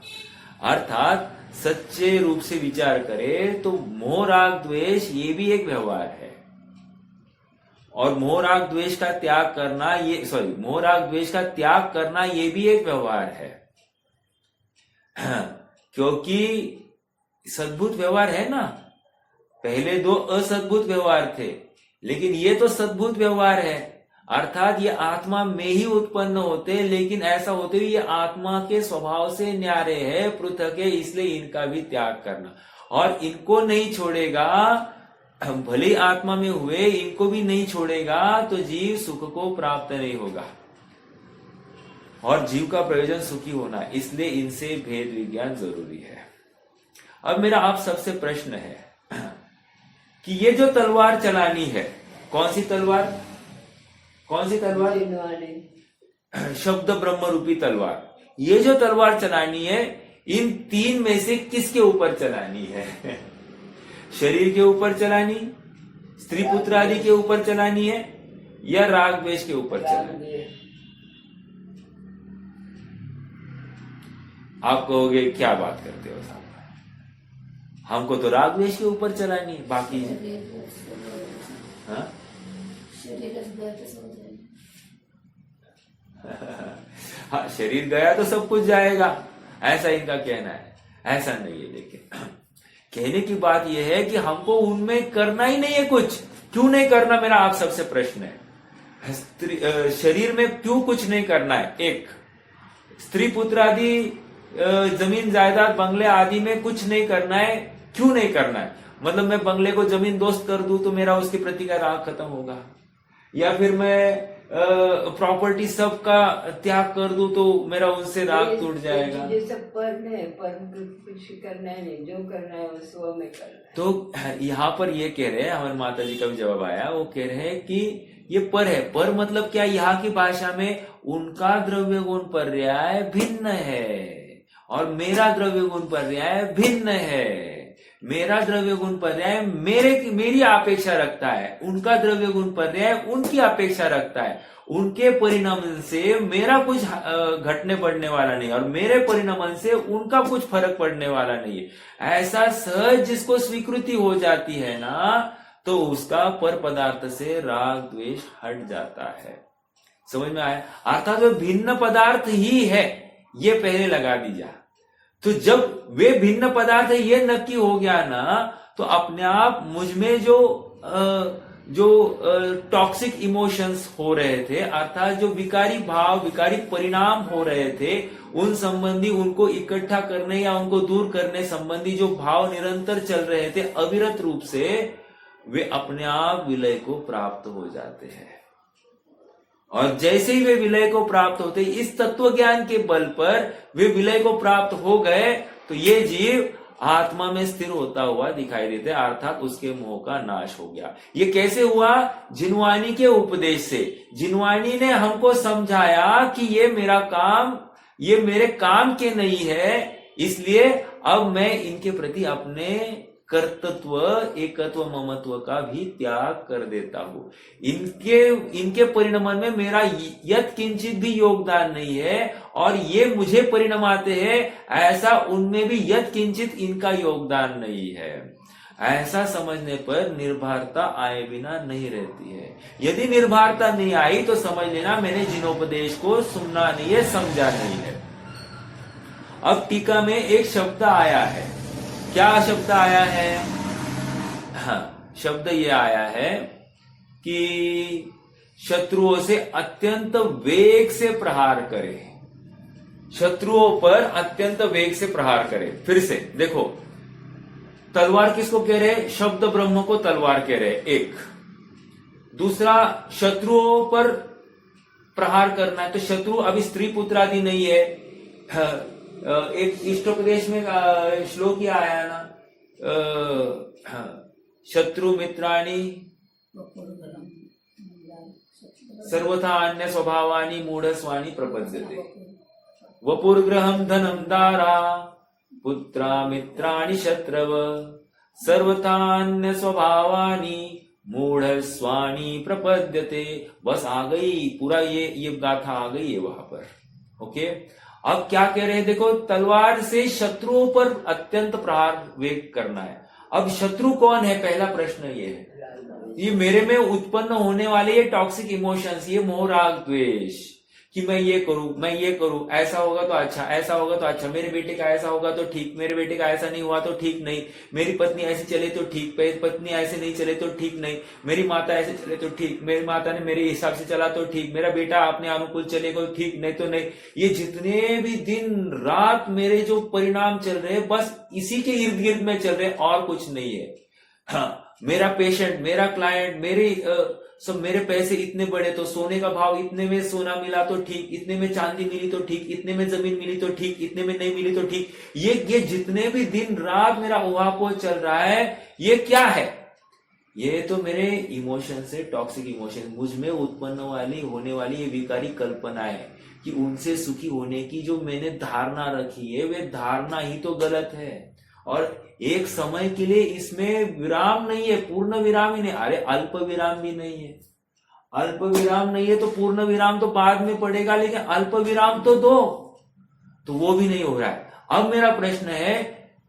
अर्थात सच्चे रूप से विचार करें तो मोह राग द्वेष ये भी एक व्यवहार है, और मोह राग द्वेष का त्याग करना मोह राग द्वेष का त्याग करना ये भी एक व्यवहार है। क्योंकि सद्भुत व्यवहार है ना, पहले दो असद्भुत व्यवहार थे, लेकिन ये तो सद्भुत व्यवहार है। अर्थात ये आत्मा में ही उत्पन्न होते, लेकिन ऐसा होते हुए ये आत्मा के स्वभाव से न्यारे है, पृथक है, इसलिए इनका भी त्याग करना। और इनको नहीं छोड़ेगा, भले आत्मा में हुए, इनको भी नहीं छोड़ेगा तो जीव सुख को प्राप्त नहीं होगा। और जीव का प्रयोजन सुखी होना, इसलिए इनसे भेद विज्ञान जरूरी है। अब मेरा आप सबसे प्रश्न है कि ये जो तलवार चलानी है, कौन सी तलवार? शब्द ब्रह्म रूपी तलवार। ये जो तलवार चलानी है, इन तीन में से किसके ऊपर चलानी है? शरीर के ऊपर चलानी, स्त्री पुत्र आदि के ऊपर चलानी है, या राग द्वेष के ऊपर चलानी है? आप कहोगे क्या बात करते हो साहब, हमको तो राग द्वेष के ऊपर चलानी है, बाकी हाँ? हाँ, शरीर गया तो सब कुछ जाएगा, ऐसा इनका कहना है। ऐसा नहीं है। देखिए, कहने की बात यह है कि हमको उनमें करना ही नहीं है कुछ। क्यों नहीं करना, मेरा आप सबसे प्रश्न है। शरीर में क्यों कुछ नहीं करना है? एक, स्त्री पुत्र आदि जमीन जायदाद बंगले आदि में कुछ नहीं करना है। क्यों नहीं करना है? मतलब मैं बंगले को जमीन दोस्त कर दूं तो मेरा उसके प्रति का राग खत्म होगा, या फिर मैं प्रॉपर्टी सब का त्याग कर दूं तो मेरा उनसे राग टूट जाएगा। ये सब पर कुछ करना है नहीं, जो करना है वो स्व में करना है। तो यहाँ पर ये कह रहे हैं, हमारी माता जी का भी जवाब आया, वो कह रहे हैं कि ये पर है। पर मतलब क्या, यहाँ की भाषा में उनका द्रव्य गुण पर्याय भिन्न है और मेरा द्रव्य गुण पर्याय भिन्न है। मेरा द्रव्य गुण पर्याय मेरी अपेक्षा रखता है, उनका द्रव्य गुण पर्याय उनकी अपेक्षा रखता है। उनके परिणाम से मेरा कुछ घटने पड़ने वाला नहीं और मेरे परिणाम से उनका कुछ फर्क पड़ने वाला नहीं है। ऐसा सहज जिसको स्वीकृति हो जाती है ना, तो उसका पर पदार्थ से राग द्वेष हट जाता है। समझ में आया? अर्थात वो भिन्न पदार्थ ही है, ये पहले लगा दीजिए। तो जब वे भिन्न पदार्थ है ये नक्की हो गया ना, तो अपने आप मुझ में जो टॉक्सिक इमोशंस हो रहे थे, अर्थात जो विकारी भाव विकारी परिणाम हो रहे थे, उन संबंधी उनको इकट्ठा करने या उनको दूर करने संबंधी जो भाव निरंतर चल रहे थे अविरत रूप से, वे अपने आप विलय को प्राप्त हो जाते हैं। और जैसे ही वे विलय को प्राप्त होते, इस तत्व ज्ञान के बल पर वे विलय को प्राप्त हो गए, तो ये जीव आत्मा में स्थिर होता हुआ दिखाई देते, अर्थात उसके मोह का नाश हो गया। ये कैसे हुआ? जिनवाणी के उपदेश से। जिनवाणी ने हमको समझाया कि ये मेरा काम, ये मेरे काम के नहीं है, इसलिए अब मैं इनके प्रति अपने कर्तृत्व, एकत्व, ममत्व का भी त्याग कर देता हूं। इनके परिणाम में मेरा यत् किंचित भी योगदान नहीं है और ये मुझे परिणाम आते हैं, ऐसा उनमें भी यत् किंचित इनका योगदान नहीं है। ऐसा समझने पर निर्भरता आए बिना नहीं रहती है। यदि निर्भरता नहीं आई तो समझ लेना मैंने जिनोपदेश को सुनना नहीं है, समझा नहीं है। अब टीका में एक शब्द आया है। क्या शब्द आया है? हाँ, शब्द ये आया है कि शत्रुओं से अत्यंत वेग से प्रहार करे। शत्रुओं पर अत्यंत वेग से प्रहार करे। फिर से देखो, तलवार किसको कह रहे? शब्द ब्रह्म को तलवार कह रहे। एक दूसरा, शत्रुओं पर प्रहार करना है तो शत्रु अभी स्त्री पुत्र आदि नहीं है। एक इष्टोपदेश में श्लोक ही आया ना, शत्रु मित्राणि सर्वथा अन्य स्वभावानि मूढ़स्वानि प्रपद्यते, वपुर्ग्रहम धनम दारा पुत्रा मित्राणि शत्रव सर्वथा अन्य स्वभावानि मूढ़स्वानि प्रपद्यते। बस आ गई, पूरा ये गाथा आ गई है वहां पर। ओके, अब क्या कह रहे हैं? देखो, तलवार से शत्रुओं पर अत्यंत प्रहार वेग करना है। अब शत्रु कौन है? पहला प्रश्न ये है। ये मेरे में उत्पन्न होने वाले ये टॉक्सिक इमोशंस, ये मोह राग द्वेष, कि मैं ये करूं, ऐसा होगा तो अच्छा, ऐसा होगा तो अच्छा, मेरे बेटे का ऐसा होगा तो ठीक, मेरे बेटे का ऐसा नहीं हुआ तो ठीक नहीं, मेरी पत्नी ऐसे चले तो ठीक, पत्नी ऐसे नहीं चले तो ठीक नहीं, मेरी माता ऐसे चले तो ठीक, मेरी माता ने मेरे हिसाब से चला तो ठीक, मेरा बेटा अपने अनुकूल चलेगा तो ठीक, नहीं तो नहीं। ये जितने भी दिन रात मेरे जो परिणाम चल रहे हैं, बस इसी के इर्द गिर्द में चल रहे, और कुछ नहीं है। हाँ, मेरा पेशेंट, मेरा क्लाइंट, सब मेरे पैसे इतने बड़े तो सोने का भाव इतने में सोना मिला तो ठीक, इतने में चांदी मिली तो ठीक, इतने में जमीन मिली तो ठीक, इतने में नहीं मिली तो ठीक। ये जितने भी दिन रात मेरा उहापोह चल रहा है, ये क्या है? ये तो मेरे इमोशन से, टॉक्सिक इमोशन, मुझ में उत्पन्न होने वाली ये विकारी कल्पना है कि उनसे सुखी होने की जो मैंने धारणा रखी है, वे धारणा ही तो गलत है। और एक समय के लिए इसमें विराम नहीं है, पूर्ण विराम ही नहीं। अरे अल्प विराम भी नहीं है, अल्प विराम नहीं है तो पूर्ण विराम तो बाद में पड़ेगा, लेकिन अल्प विराम तो दो, तो वो भी नहीं हो रहा है। अब मेरा प्रश्न है,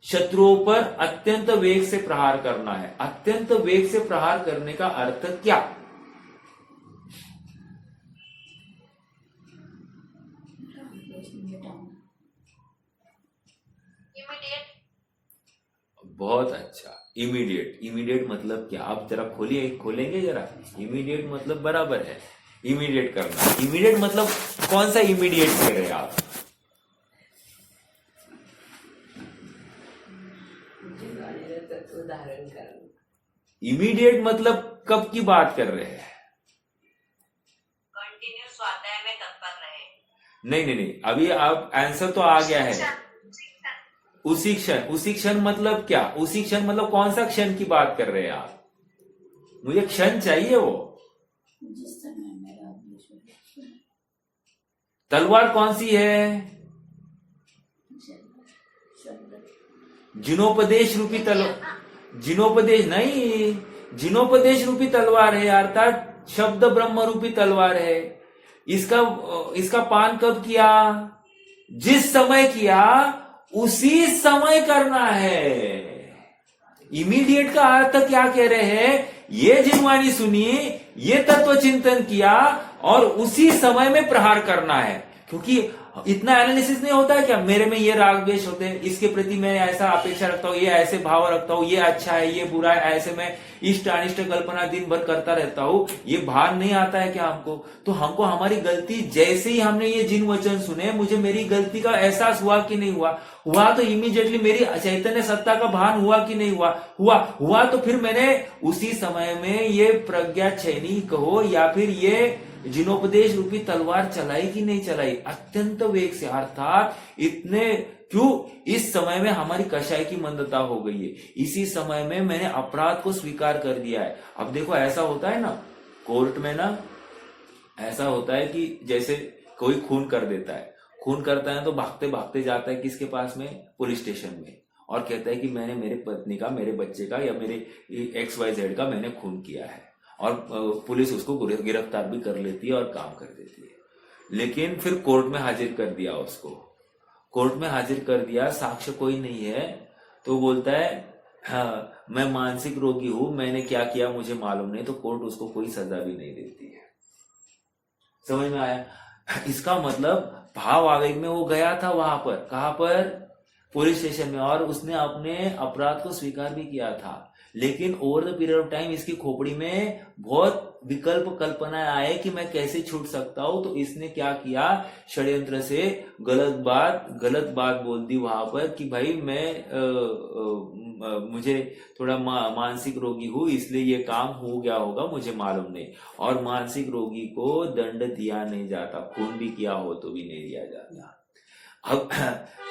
शत्रुओं पर अत्यंत वेग से प्रहार करना है। अत्यंत वेग से प्रहार करने का अर्थ क्या? इमीडिएट। बहुत अच्छा, इमीडिएट मतलब क्या? आप जरा खोलेंगे जरा। इमीडिएट मतलब बराबर है, इमीडिएट करना। इमीडिएट मतलब कौन सा इमीडिएट कह रहे हैं आप? तत्व धारण करना। इमीडिएट मतलब कब की बात कर रहे हैं? कंटिन्यू स्वाध्याय में तत्पर रहे। नहीं, अभी आप आंसर तो आ गया है। उसी क्षण मतलब क्या? उसी क्षण मतलब कौन सा क्षण की बात कर रहे हैं आप? मुझे क्षण चाहिए वो। जिस समय मेरा अभ्यास हो, तलवार कौन सी है? शब्द जिनोपदेश रूपी तलवार, जिनोपदेश नहीं, जिनोपदेश रूपी तलवार है, अर्थात शब्द ब्रह्म रूपी तलवार है। इसका पान कब किया? जिस समय किया उसी समय करना है। इमीडिएट का अर्थ क्या कह रहे हैं? ये जिनवाणी सुनी, ये तत्व चिंतन किया और उसी समय में प्रहार करना है। क्योंकि इतना एनालिसिस नहीं होता है क्या, मेरे में ये राग द्वेष होते हैं, इसके प्रति मैं ऐसा अपेक्षा रखता हूं, ये ऐसे भाव रखता हूं, ये अच्छा है, ये बुरा है, ऐसे मैं इष्ट अनिष्ट कल्पना दिन भर करता रहता हूं, ये भान नहीं आता है क्या हमको? तो हमको हमारी गलती, जैसे ही हमने ये जिन वचन सुने, मुझे मेरी गलती का एहसास हुआ कि नहीं हुआ? हुआ तो इमीडिएटली मेरी चैतन्य सत्ता का भान हुआ कि नहीं हुआ? हुआ तो फिर मैंने उसी समय में ये प्रज्ञा छेनी कहो या फिर ये जिनोपदेश रूपी तलवार चलाई कि नहीं चलाई? अत्यंत वेग से, अर्थात इतने क्यों? इस समय में हमारी कषाय की मंदता हो गई है, इसी समय में मैंने अपराध को स्वीकार कर दिया है। अब देखो ऐसा होता है ना, कोर्ट में ना ऐसा होता है कि जैसे कोई खून कर देता है, खून करता है तो भागते भागते जाता है किसके पास में? पुलिस स्टेशन में, और कहता है कि मैंने मेरे पत्नी का, मेरे बच्चे का या मेरे XYZ का मैंने खून किया है, और पुलिस उसको गिरफ्तार भी कर लेती है और काम कर देती है। लेकिन फिर कोर्ट में हाजिर कर दिया उसको, कोर्ट में हाजिर कर दिया, साक्ष्य कोई नहीं है, तो बोलता है हाँ, मैं मानसिक रोगी हूं, मैंने क्या किया मुझे मालूम नहीं, तो कोर्ट उसको कोई सजा भी नहीं देती है। समझ में आया? इसका मतलब भाव आवेग में वो गया था वहां पर, कहां पर? पुलिस स्टेशन में, और उसने अपने अपराध को स्वीकार भी किया था। लेकिन over the period of time इसकी खोपड़ी में बहुत विकल्प कल्पनाएं आए कि मैं कैसे छूट सकता हूं, तो इसने क्या किया? षड्यंत्र से गलत बात बोल दी वहां पर कि भाई मैं मुझे थोड़ा मानसिक रोगी हूं, इसलिए ये काम हो गया होगा, मुझे मालूम नहीं। और मानसिक रोगी को दंड दिया नहीं जाता, खून भी किया हो तो भी नहीं दिया जाता।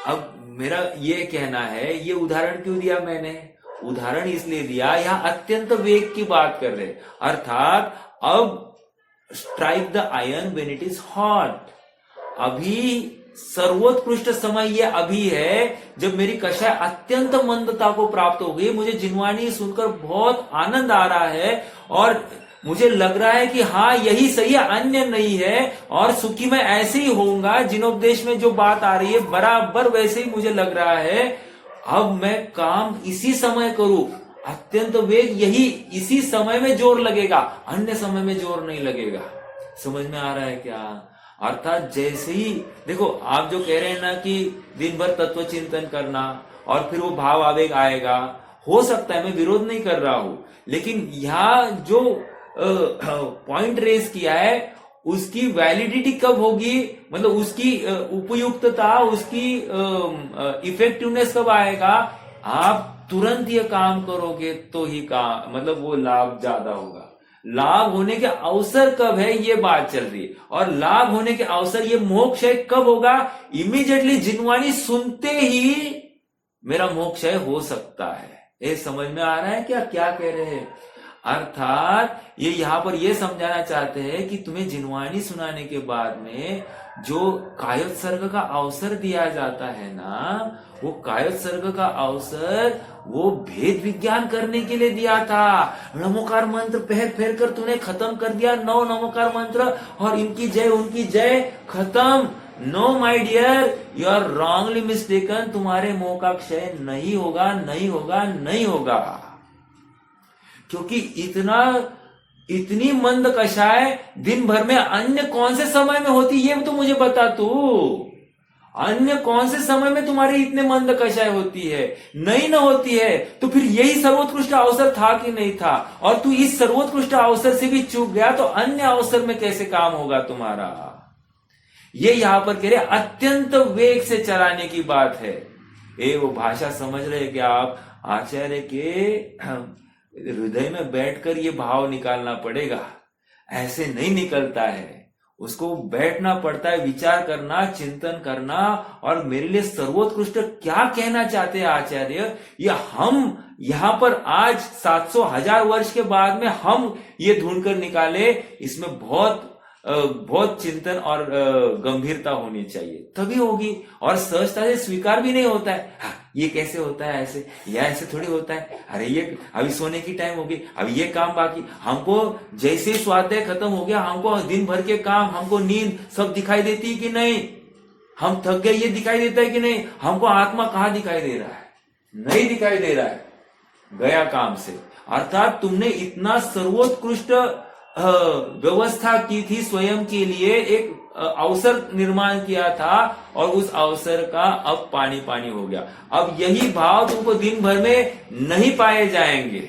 अब मेरा ये कहना है, ये उदाहरण क्यों दिया मैंने? उदाहरण इसलिए दिया, यहां अत्यंत वेग की बात कर रहे, अर्थात अब strike the iron when it is hot. अभी सर्वोत्कृष्ट समय ये अभी है जब मेरी कषाय अत्यंत मंदता को प्राप्त हो गई, मुझे जिनवाणी सुनकर बहुत आनंद आ रहा है और मुझे लग रहा है कि हाँ यही सही है, अन्य नहीं है, और सुखी मैं ऐसे ही होऊंगा। जिनोपदेश में जो बात आ रही है बराबर वैसे ही मुझे लग रहा है। अब मैं काम इसी समय करूं, अत्यंत वेग यही, इसी समय में जोर लगेगा, अन्य समय में जोर नहीं लगेगा। समझ में आ रहा है क्या? अर्थात जैसे ही देखो, आप जो कह रहे हैं ना कि दिन भर तत्व चिंतन करना और फिर वो भाव आवेग आएगा, हो सकता है, मैं विरोध नहीं कर रहा हूं, लेकिन यहां जो पॉइंट रेज किया है उसकी वैलिडिटी कब होगी, मतलब उसकी उपयुक्तता, उसकी इफेक्टिवनेस कब आएगा? आप तुरंत ये काम करोगे तो ही काम, मतलब वो लाभ ज्यादा होगा। लाभ होने के अवसर कब है ये बात चल रही है, और लाभ होने के अवसर, ये मोक्ष है कब होगा? इमीडिएटली जिनवाणी सुनते ही मेरा मोक्ष हो सकता है। ये समझ में आ रहा है क्या क्या कह रहे हैं? अर्थात ये यहां पर ये समझाना चाहते हैं कि तुम्हें जिनवाणी सुनाने के बाद में जो कायोत्सर्ग का अवसर दिया जाता है ना, वो कायोत्सर्ग का अवसर वो भेद विज्ञान करने के लिए दिया था। नमोकार मंत्र फेर फेर कर तूने खत्म कर दिया, 9 नमोकार मंत्र, और इनकी जय उनकी जय, खत्म। No my dear, you are wrongly mistaken. तुम्हारे मोह का क्षय नहीं होगा, नहीं होगा, नहीं होगा, क्योंकि इतनी मंद कषाय दिन भर में अन्य कौन से समय में होती, ये तो मुझे बता तू। अन्य कौन से समय में तुम्हारी इतने मंद कषाय होती है? नहीं ना होती है, तो फिर यही सर्वोत्कृष्ट अवसर था कि नहीं था? और तू इस सर्वोत्कृष्ट अवसर से भी चूक गया तो अन्य अवसर में कैसे काम होगा तुम्हारा? ये यहां पर कह रहे अत्यंत वेग से चलाने की बात है। वो भाषा समझ रहे क्या आप? आचार्य के हृदय में बैठकर ये भाव निकालना पड़ेगा, ऐसे नहीं निकलता है। उसको बैठना पड़ता है, विचार करना, चिंतन करना, और मेरे लिए सर्वोत्कृष्ट क्या कहना चाहते हैं आचार्य, ये हम यहां पर आज 700,000 वर्ष के बाद में हम ये ढूंढकर निकाले, इसमें बहुत बहुत चिंतन और गंभीरता होनी चाहिए, तभी होगी। और सहजता से स्वीकार भी नहीं होता है, हाँ, ये कैसे होता है ऐसे, या ऐसे थोड़ी होता है, अरे ये अभी सोने की टाइम होगी, अभी ये काम बाकी, हमको जैसे स्वाध्याय खत्म हो गया, हमको दिन भर के काम, हमको नींद सब दिखाई देती है कि नहीं, हम थक गए ये दिखाई देता है कि नहीं, हमको आत्मा कहाँ दिखाई दे रहा है, नहीं दिखाई दे रहा है, गया काम से। अर्थात तुमने इतना सर्वोत्कृष्ट व्यवस्था की थी स्वयं के लिए, एक अवसर निर्माण किया था, और उस अवसर का अब पानी पानी हो गया। अब यही भाव तुमको दिन भर में नहीं पाए जाएंगे,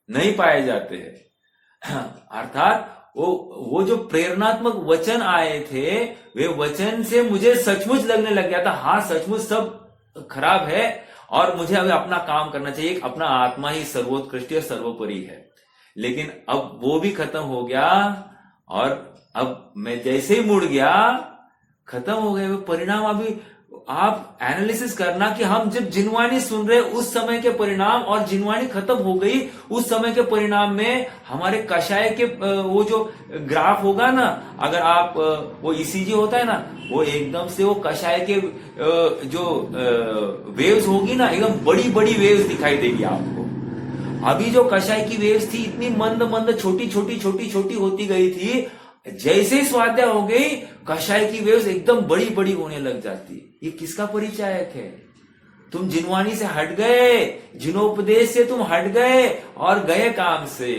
नहीं पाए जाते हैं। अर्थात वो जो प्रेरणात्मक वचन आए थे, वे वचन से मुझे सचमुच लगने लग गया था, हाँ सचमुच सब खराब है और मुझे अभी अपना काम करना चाहिए, अपना आत्मा ही सर्वोत्कृष्ट और सर्वोपरि है। लेकिन अब वो भी खत्म हो गया, और अब मैं जैसे ही मुड़ गया, खत्म हो गए वो परिणाम। अभी आप एनालिसिस करना कि हम जब जिनवाणी सुन रहे उस समय के परिणाम, और जिनवाणी खत्म हो गई उस समय के परिणाम में हमारे कषाय के वो जो ग्राफ होगा ना, अगर आप वो ईसीजी होता है ना, वो एकदम से वो कषाय के जो वेव्स होगी ना, एकदम बड़ी बड़ी वेव्स दिखाई देगी आपको। अभी जो कषाय की वेव्स थी इतनी मंद मंद छोटी छोटी छोटी छोटी होती गई थी, जैसे ही स्वाध्याय हो गई कषाय की वेव्स एकदम बड़ी बड़ी होने लग जाती। ये किसका परिचायक है? तुम जिनवाणी से हट गए, जिनोपदेश से तुम हट गए और गए काम से।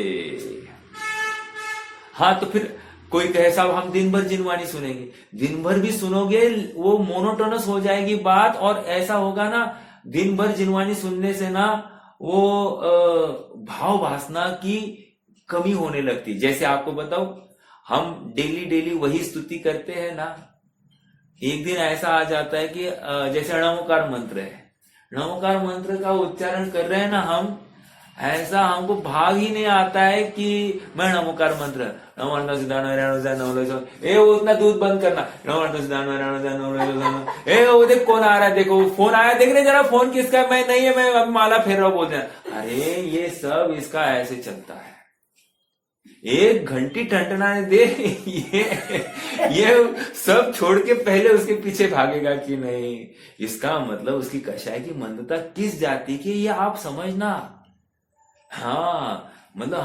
हाँ, तो फिर कोई कहे साहब हम दिन भर जिनवाणी सुनेंगे, दिन भर भी सुनोगे वो मोनोटोनस हो जाएगी बात, और ऐसा होगा ना दिन भर जिनवाणी सुनने से ना वो भाव वासना की कमी होने लगती। जैसे आपको बताओ, हम डेली डेली वही स्तुति करते हैं ना, एक दिन ऐसा आ जाता है कि जैसे नमोकार मंत्र है, नमोकार मंत्र का उच्चारण कर रहे हैं ना हम, ऐसा हमको भाव ही नहीं आता है कि मैं नमोकार मंत्र ए वो उतना दूध बंद करना, ए वो देख कौन आ रहा है, देखो फोन आया, देख रहे जरा फोन किसका है, मैं नहीं है, मैं अब माला फेर रहा हूं बोलते हैं। अरे ये सब इसका ऐसे चलता है, एक घंटी टंटनाने दे, ये सब छोड़ के पहले उसके पीछे भागेगा कि नहीं। इसका मतलब उसकी कषाय की मंदता किस जाति की, ये आप समझना। हाँ, मतलब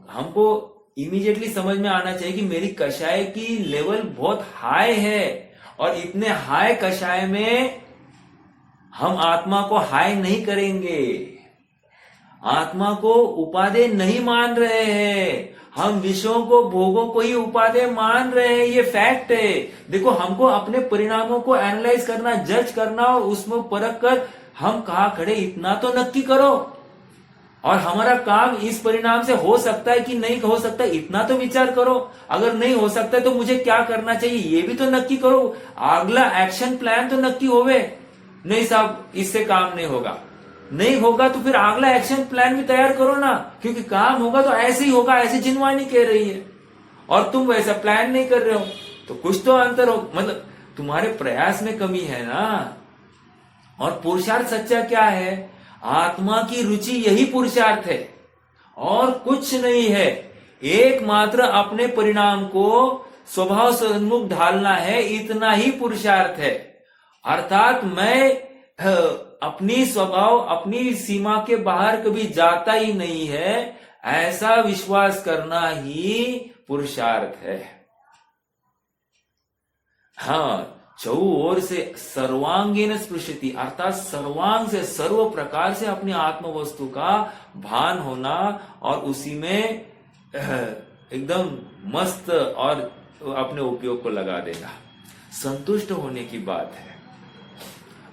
हमको इमीडिएटली समझ में आना चाहिए कि मेरी कषाय की लेवल बहुत हाई है, और इतने हाई कषाय में हम आत्मा को हाई नहीं करेंगे, आत्मा को उपादेय नहीं मान रहे हैं, हम विषयों को भोगों को ही उपादेय मान रहे हैं, ये फैक्ट है। देखो, हमको अपने परिणामों को एनालाइज करना, जज करना, और उसमें परख कर हम कहाँ खड़े इतना तो नक्की करो, और हमारा काम इस परिणाम से हो सकता है कि नहीं हो सकता इतना तो विचार करो। अगर नहीं हो सकता है तो मुझे क्या करना चाहिए ये भी तो नक्की करो, अगला एक्शन प्लान तो नक्की होवे। नहीं साहब इससे काम नहीं होगा, नहीं होगा तो फिर अगला एक्शन प्लान भी तैयार करो ना, क्योंकि काम होगा तो ऐसे ही होगा, ऐसे जिनवाणी कह रही है और तुम वैसा प्लान नहीं कर रहे हो, तो कुछ तो अंतर हो, मतलब तुम्हारे प्रयास में कमी है ना। और पुरुषार्थ सच्चा क्या है? आत्मा की रुचि यही पुरुषार्थ है और कुछ नहीं है। एकमात्र अपने परिणाम को स्वभाव सन्मुख ढालना है, इतना ही पुरुषार्थ है। अर्थात मैं अपनी स्वभाव अपनी सीमा के बाहर कभी जाता ही नहीं है, ऐसा विश्वास करना ही पुरुषार्थ है। हाँ, चौओर से सर्वांगीन स्पृशति, अर्थात सर्वांग से सर्व प्रकार से अपनी आत्म वस्तु का भान होना और उसी में एकदम मस्त और अपने उपयोग को लगा देना, संतुष्ट होने की बात है।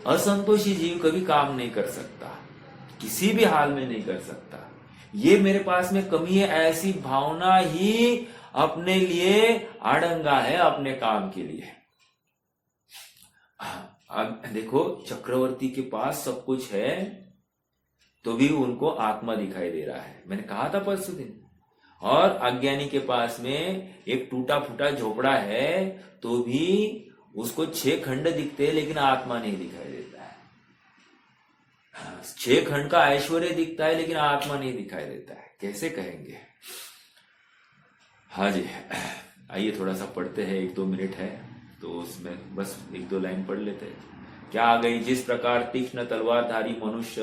असंतोषी जीव कभी काम नहीं कर सकता, किसी भी हाल में नहीं कर सकता। ये मेरे पास में कमी है, ऐसी भावना ही अपने लिए आड़ंगा है अपने काम के लिए। अब देखो, चक्रवर्ती के पास सब कुछ है तो भी उनको आत्मा दिखाई दे रहा है, मैंने कहा था परसों दिन। और अज्ञानी के पास में एक टूटा फूटा झोपड़ा है तो भी उसको 6 खंड दिखते हैं, लेकिन आत्मा नहीं दिखाई देता है। 6 खंड का ऐश्वर्य दिखता है, लेकिन आत्मा नहीं दिखाई देता है। कैसे कहेंगे? हाँ जी, आइए थोड़ा सा पढ़ते हैं, 1-2 मिनट है तो उसमें बस 1-2 लाइन पढ़ लेते हैं। क्या आ गई? जिस प्रकार तीक्ष्ण तलवारधारी मनुष्य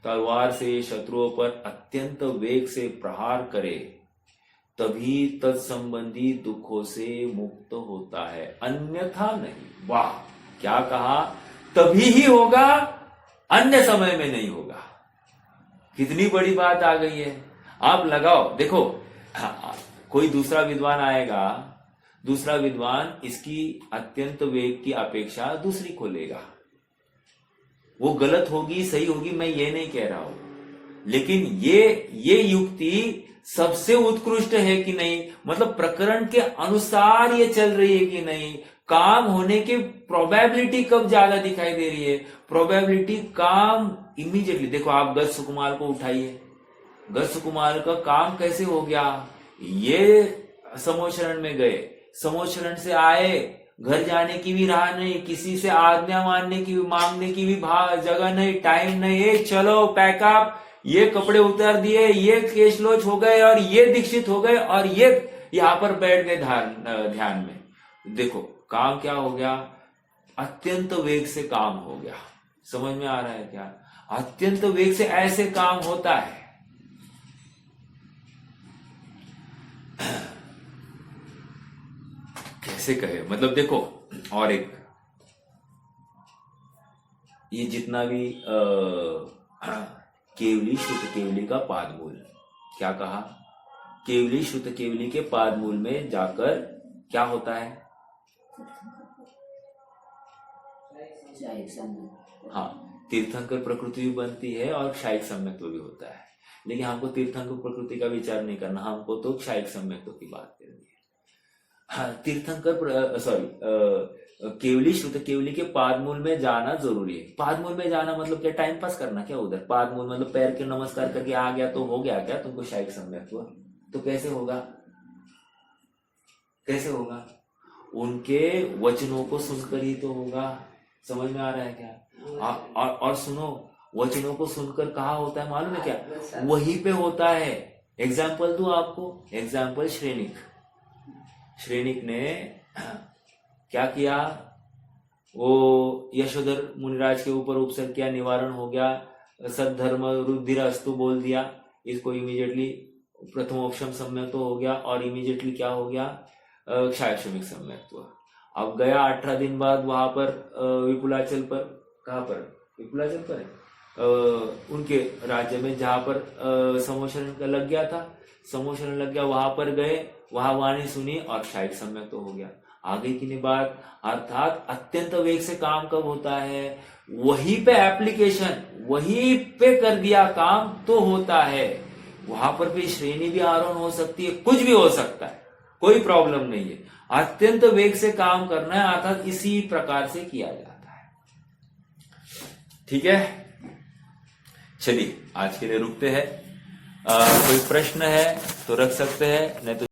तलवार से शत्रुओं पर अत्यंत वेग से प्रहार करे, तभी तत्संबंधी दुखों से मुक्त होता है, अन्यथा नहीं। वाह, क्या कहा? तभी ही होगा, अन्य समय में नहीं होगा। कितनी बड़ी बात आ गई है। आप लगाओ, देखो कोई दूसरा विद्वान आएगा, दूसरा विद्वान इसकी अत्यंत वेग की अपेक्षा दूसरी को लेगा। वो गलत होगी, सही होगी, मैं ये नहीं कह रहा हूं, लेकिन ये युक्ति सबसे उत्कृष्ट है कि नहीं, मतलब प्रकरण के अनुसार ये चल रही है कि नहीं, काम होने की प्रोबेबिलिटी कब ज्यादा दिखाई दे रही है? प्रोबेबिलिटी काम इमीडिएटली। देखो आप गज सुकुमार को उठाइए, गज सुकुमार का काम कैसे हो गया? ये समोशरण में गए, समोशरण से आए, घर जाने की भी राह नहीं, किसी से आज्ञा मानने की भी, मांगने की भी जगह नहीं, टाइम नहीं, चलो पैकअप, ये कपड़े उतार दिए, ये केशलोच हो गए और ये दीक्षित हो गए और ये यहां पर बैठ गए ध्यान में। देखो काम क्या हो गया? अत्यंत वेग से काम हो गया। समझ में आ रहा है क्या? अत्यंत वेग से ऐसे काम होता है। कैसे कहे? मतलब देखो, और एक ये जितना भी केवली शुद्ध केवली का पादमूल, क्या कहा? केवली शुद्ध केवली के पादमूल में जाकर क्या होता है? हाँ, तीर्थंकर प्रकृति भी बनती है और क्षायिक सम्यक्त्व भी होता है, लेकिन हमको तीर्थंकर प्रकृति का विचार नहीं करना, हमको तो क्षायिक सम्यक्त्व की बात करनी है। हाँ, तीर्थंकर केवली शुद्ध केवली के पादमूल में जाना जरूरी है। पादमूल में जाना मतलब क्या? टाइम पास करना क्या उधर? पादमूल मतलब पैर के नमस्कार करके आ गया तो हो गया क्या तुमको क्षायिक सम्यक्त्व? तो कैसे होगा? कैसे होगा? उनके वचनों को सुनकर ही तो होगा। समझ में आ रहा है क्या? और सुनो, वचनों को सुनकर कहा होता है मालूम है क्या? वहीं पे होता है। एग्जाम्पल दूं आपको? एग्जाम्पल श्रेणिक ने क्या किया? वो यशोधर मुनिराज के ऊपर उपसर्ग किया, निवारण हो गया, सद्धर्म रुधिरास्तु बोल दिया, इसको इमीडिएटली प्रथमोपशम सम्यक्त्व हो गया और इमीडिएटली क्या हो गया? क्षायक्षमिक सम्यक्त्व। अब गया 18 दिन बाद वहां पर विपुलाचल पर, कहां पर? विपुलाचल पर है, उनके राज्य में जहां पर समोशरण का लग गया था, समोशरण लग गया, वहां पर गए, वहां वाणी सुनी और क्षायिक सम्यक्त्व हो गया। आगे की नहीं बात। अर्थात अत्यंत वेग से काम कब होता है? वहीं पे एप्लीकेशन, वहीं पे कर दिया काम तो होता है। वहां पर भी श्रेणी भी आरोहण हो सकती है, कुछ भी हो सकता है, कोई प्रॉब्लम नहीं है। अत्यंत वेग से काम करना है, अर्थात इसी प्रकार से किया जाता है। ठीक है, चलिए आज के लिए रुकते हैं। कोई प्रश्न है तो रख सकते हैं, नहीं तो